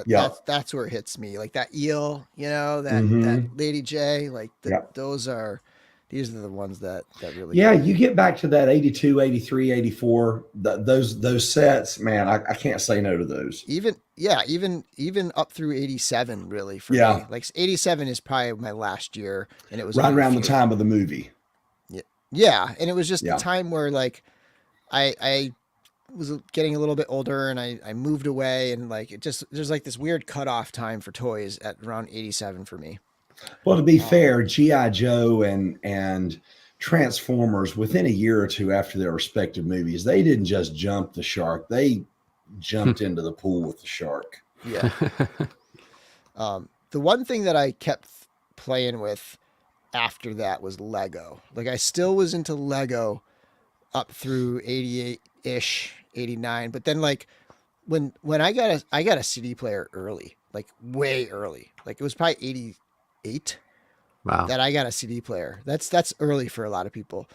A: that's where it hits me. Like that eel, that Lady J, like these are the ones that really.
B: Yeah, you get back to that 82, 83, 84, those sets, man, I can't say no to those.
A: Even up through 87, really, for me. Like 87 is probably my last year, and it was
B: right around the time of the movie.
A: Yeah, and it was just the time where like I was getting a little bit older, and I moved away, and like there's like this weird cutoff time for toys at around 87 for me.
B: Well, to be fair, G.I. Joe and Transformers, within a year or two after their respective movies, they didn't just jump the shark. They jumped into the pool with the shark.
A: Yeah. The one thing that I kept playing with after that was Lego. Like I still was into Lego up through 88-ish, 89. But then like when I got a CD player early, like way early, like it was probably 88 that I got a CD player. That's early for a lot of people.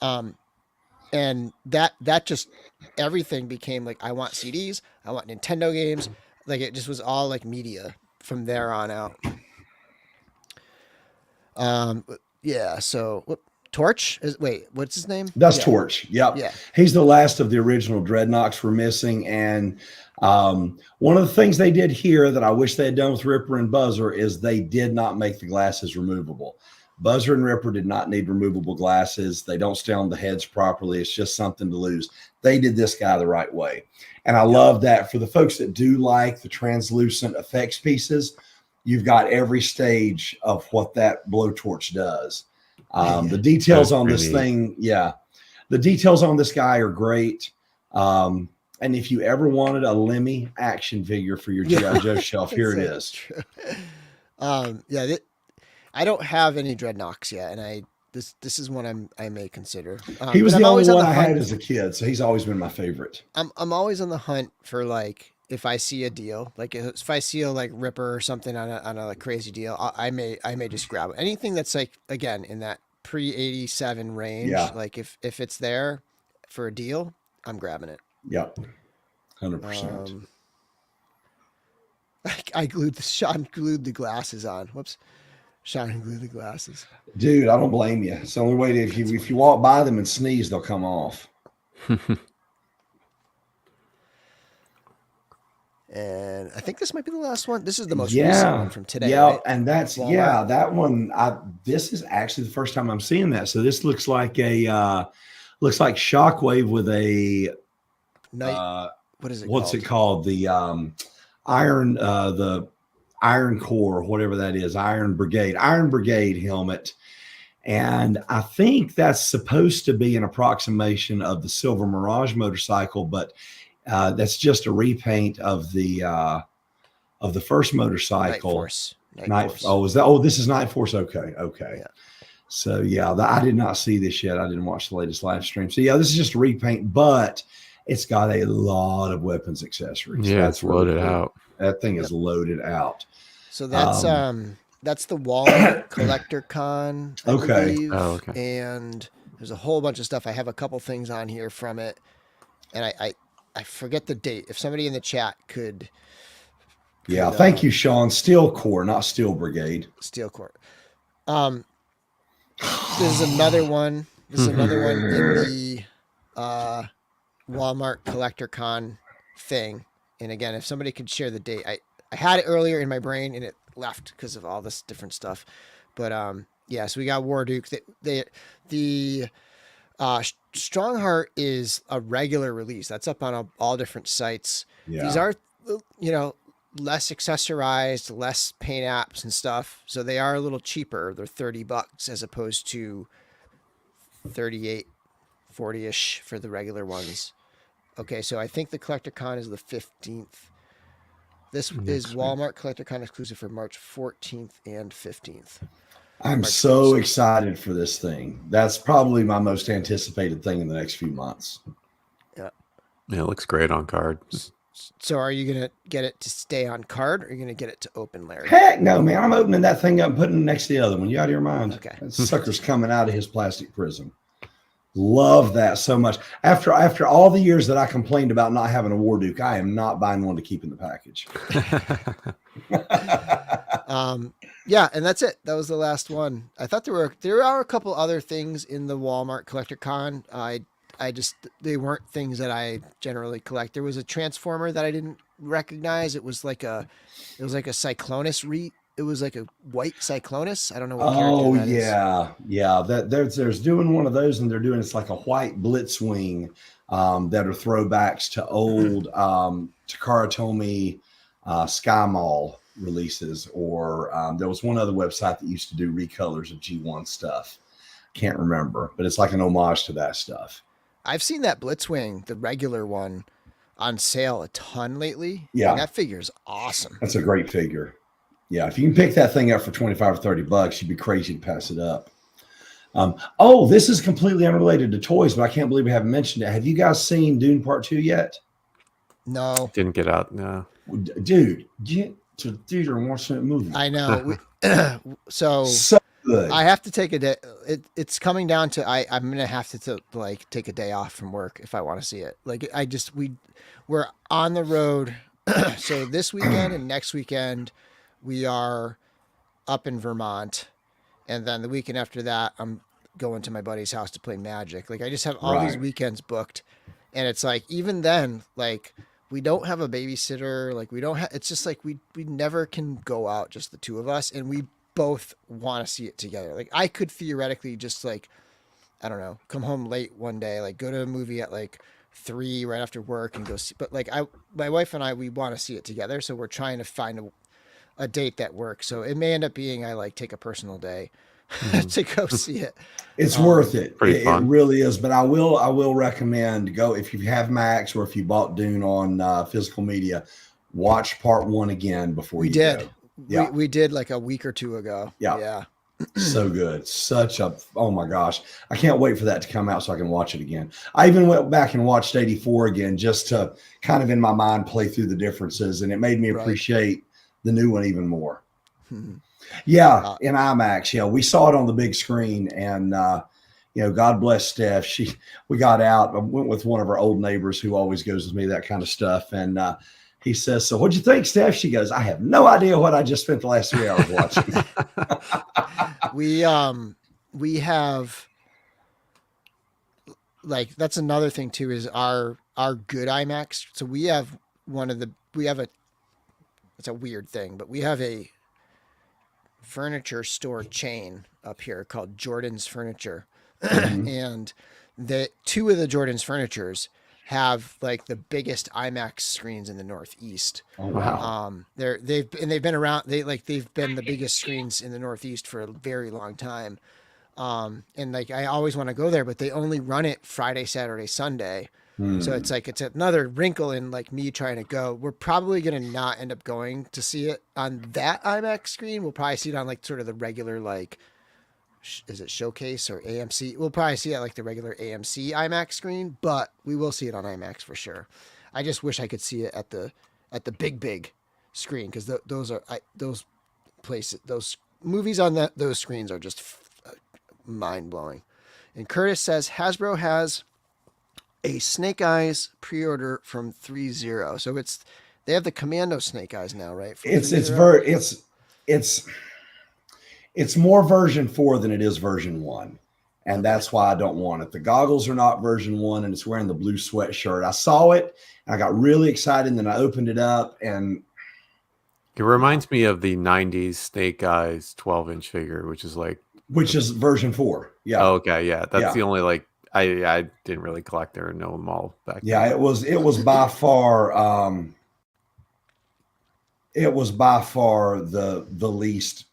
A: And that just everything became like, I want CDs, I want Nintendo games. Like it just was all like media from there on out. Yeah. So Torch what's his name?
B: That's Torch. Yep.
A: Yeah.
B: He's the last of the original Dreadnoks we're missing. And one of the things they did here that I wish they had done with Ripper and Buzzer is they did not make the glasses removable. Buzzer and Ripper did not need removable glasses. They don't stay on the heads properly. It's just something to lose. They did this guy the right way. And I love that for the folks that do like the translucent effects pieces, you've got every stage of what that blowtorch does. The details on this thing. Yeah. The details on this guy are great. And if you ever wanted a Lemmy action figure for your G.I. Joe shelf, here it is.
A: I don't have any Dreadnoks yet, and this is one I may consider.
B: He was the only one I had as a kid, so he's always been my favorite.
A: I'm always on the hunt for like if I see a deal, like if I see a like Ripper or something on a like, crazy deal, I may just grab it. Anything that's like again in that pre-87 range.
B: Yeah.
A: Like if it's there for a deal, I'm grabbing it.
B: Yep. 100%.
A: Sean glued the glasses on. Whoops. Sean glued the glasses.
B: Dude, I don't blame you. It's the only way if you walk by them and sneeze, they'll come off.
A: And I think this might be the last one. This is the most recent one from today.
B: Yeah,
A: right?
B: and that's
A: Walmart.
B: that one. This is actually the first time I'm seeing that. So this looks like Shockwave with a
A: what is it?
B: What's
A: called?
B: it called? The Iron Core, whatever that is, Iron Brigade helmet. And I think that's supposed to be an approximation of the Silver Mirage motorcycle, but that's just a repaint of the first motorcycle.
A: Night Force.
B: This is Night Force. Okay. Yeah. So yeah, I did not see this yet. I didn't watch the latest live stream. So yeah, this is just a repaint, but it's got a lot of weapons accessories.
C: Yeah, it's loaded out.
B: That thing is loaded out.
A: So that's the Walmart Collector Con. I believe.
C: Oh, okay.
A: And there's a whole bunch of stuff. I have a couple things on here from it, and I forget the date. If somebody in the chat could.
B: Yeah, thank you, Sean. Steel Corps, not Steel Brigade.
A: Steel Corps. There's another one. There's another one in the Walmart Collector Con thing. And again, if somebody could share the date, I had it earlier in my brain and it left because of all this different stuff. But yeah, so we got War Duke. The Strongheart is a regular release. That's up on all different sites.
B: Yeah.
A: These are, less accessorized, less paint apps and stuff. So they are a little cheaper. They're $30 as opposed to 38, 40-ish for the regular ones. Okay, so I think the Collector Con is the 15th. This is Walmart Collector Con exclusive for March 14th and 15th.
B: I'm
A: March
B: so
A: 26th.
B: excited for this thing. That's probably my most anticipated thing in the next few months.
A: Yeah.
C: Yeah, it looks great on card.
A: So are you going to get it to stay on card, or are you going to get it to open, Larry?
B: Heck no, man. I'm opening that thing up and putting it next to the other one. You out of your mind?
A: Okay.
B: That sucker's coming out of his plastic prison. Love that so much. After all the years that I complained about not having a War Duke, I am not buying one to keep in the package.
A: Yeah, and that's it. That was the last one. I thought there are a couple other things in the Walmart Collector Con. They weren't things that I generally collect. There was a Transformer that I didn't recognize. It was like a Cyclonus it was like a white Cyclonus. I don't know what character that is.
B: Yeah. That there's doing one of those, and they're doing it's like a white Blitzwing that are throwbacks to old Takara Tomy Sky Mall releases, or there was one other website that used to do recolors of G1 stuff. Can't remember, but it's like an homage to that stuff.
A: I've seen that Blitzwing, the regular one, on sale a ton lately.
B: Yeah,
A: and that figure's awesome.
B: That's a great figure. Yeah, if you can pick that thing up for $25 or $30, you'd be crazy to pass it up. This is completely unrelated to toys, but I can't believe we haven't mentioned it. Have you guys seen Dune Part 2 yet?
A: No.
C: Didn't get out. No.
B: Dude, get to the theater and watch that movie.
A: I know. So
B: good.
A: I have to take a day. It's coming down to I'm going to have to like take a day off from work if I want to see it. Like we're on the road. So this weekend and next weekend we are up in Vermont, and then the weekend after that I'm going to my buddy's house to play Magic. Like I just have all these weekends booked, and it's like even then, like we don't have a babysitter. Like we don't have. It's just like we never can go out, just the two of us, and we both want to see it together. Like I could theoretically just like, I don't know, come home late one day, like go to a movie at like 3 right after work and go see. But like my wife and I, we want to see it together, so we're trying to find a date that works. So it may end up being I like take a personal day to go see it.
B: It's worth it.
C: Pretty fun.
B: It really is. But I will recommend go if you have Max or if you bought Dune on physical media, watch part 1 again before you go. Yeah.
A: We did like a week or two ago. Yeah.
B: So good. Oh my gosh. I can't wait for that to come out so I can watch it again. I even went back and watched 84 again just to kind of in my mind play through the differences, and it made me appreciate the new one even more. Yeah, in IMAX. Yeah, we saw it on the big screen, and God bless Steph. We got out. I went with one of our old neighbors who always goes with me, that kind of stuff. And he says, "So what'd you think, Steph?" She goes, "I have no idea what I just spent the last 3 hours watching."
A: We have like that's another thing too is our good IMAX. So we have it's a weird thing, but we have a furniture store chain up here called Jordan's Furniture. And the 2 of the Jordan's Furnitures have like the biggest IMAX screens in the Northeast.
B: Oh wow.
A: They've been around, they've been the biggest screens in the Northeast for a very long time. And like I always want to go there, but they only run it Friday, Saturday, Sunday. So it's like it's another wrinkle in like me trying to go. We're probably going to not end up going to see it on that IMAX screen. We'll probably see it on like sort of the regular like is it Showcase or AMC? We'll probably see it at like the regular AMC IMAX screen, but we will see it on IMAX for sure. I just wish I could see it at the big screen, because those movies on those screens are just mind blowing. And Curtis says Hasbro has a Snake Eyes pre-order from 3.0. So they have the Commando Snake Eyes now, right?
B: It's more version 4 than it is version 1. And that's why I don't want it. The goggles are not version 1, and it's wearing the blue sweatshirt. I saw it and I got really excited, and then I opened it up, and
C: it reminds me of the 90s Snake Eyes 12-inch figure, which is version 4. Yeah. Oh, okay. Yeah. That's the only I didn't really collect or know them all back then.
B: Yeah, it was by far it was by far the least.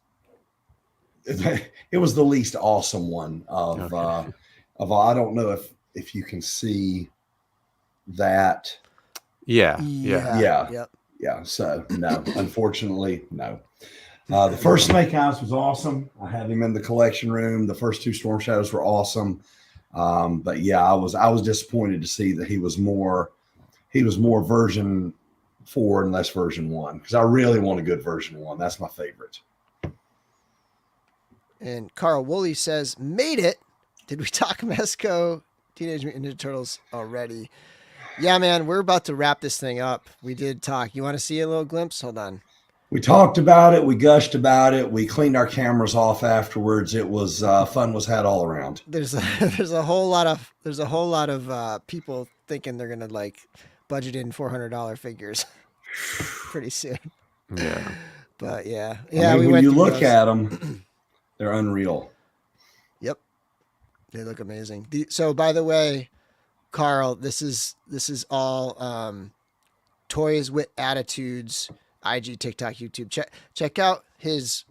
B: It was the least awesome one of
C: Okay.
B: of all. I don't know if you can see that.
C: Yeah.
B: Yeah.
A: Yep.
B: Yeah. So no, unfortunately, no. The first Snake Eyes was awesome. I had him in the collection room. The first two Storm Shadows were awesome. But yeah, I was disappointed to see that he was more version 4 and less version 1, because I really want a good version 1. That's my favorite.
A: And Carl Woolley says, made it. Did we talk Mezco Teenage Mutant Ninja Turtles already? Yeah, man, we're about to wrap this thing up. We did talk. You want to see a little glimpse? Hold on.
B: We talked about it. We gushed about it. We cleaned our cameras off afterwards. It was fun was had all around.
A: There's a whole lot of people thinking they're gonna like budget in $400 figures pretty soon.
C: Yeah.
A: But yeah,
B: I mean,
A: we
B: when
A: went
B: you
A: through
B: look
A: those.
B: at them, they're unreal.
A: Yep, they look amazing. So by the way, Carl, this is all ToyzWitAttitudes IG, TikTok, YouTube. Check out his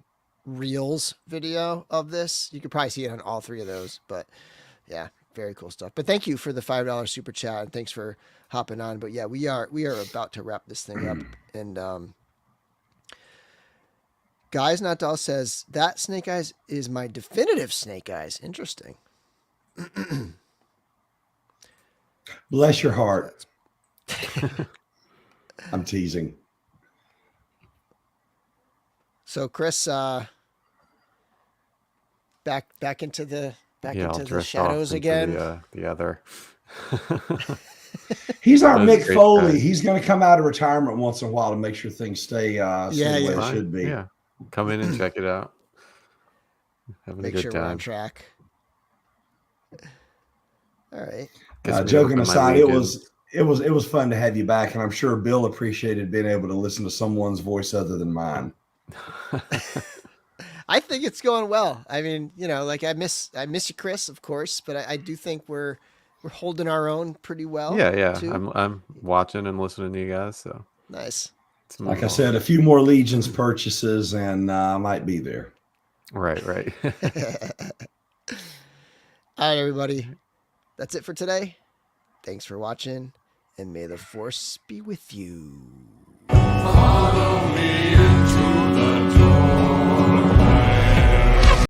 A: Reels video of this. You could probably see it on all three of those, but yeah, very cool stuff. But thank you for the $5 super chat, and thanks for hopping on. But yeah, we are about to wrap this thing up. And Guys Not Doll says that Snake Eyes is my definitive Snake Eyes. Interesting.
B: Bless your heart. I'm teasing.
A: So Chris, back into the shadows again.
C: The other.
B: He's our
C: That was
B: Mick
C: great
B: Foley.
C: time.
B: He's going to come out of retirement once in a while to make sure things stay the way it should be.
C: Yeah. Come in and check it out. Having
A: Make
C: a good
A: sure
C: time.
A: we're on track. All right.
B: Joking aside, it was fun to have you back, and I'm sure Bill appreciated being able to listen to someone's voice other than mine.
A: I think it's going well. I mean, like I miss you, Chris, of course, but I do think we're holding our own pretty well.
C: Yeah.
A: Too.
C: I'm watching and listening to you guys. So
A: Nice.
B: Like I said, a few more Legions purchases, and I might be there.
C: Right.
A: All right, everybody. That's it for today. Thanks for watching, and may the Force be with you.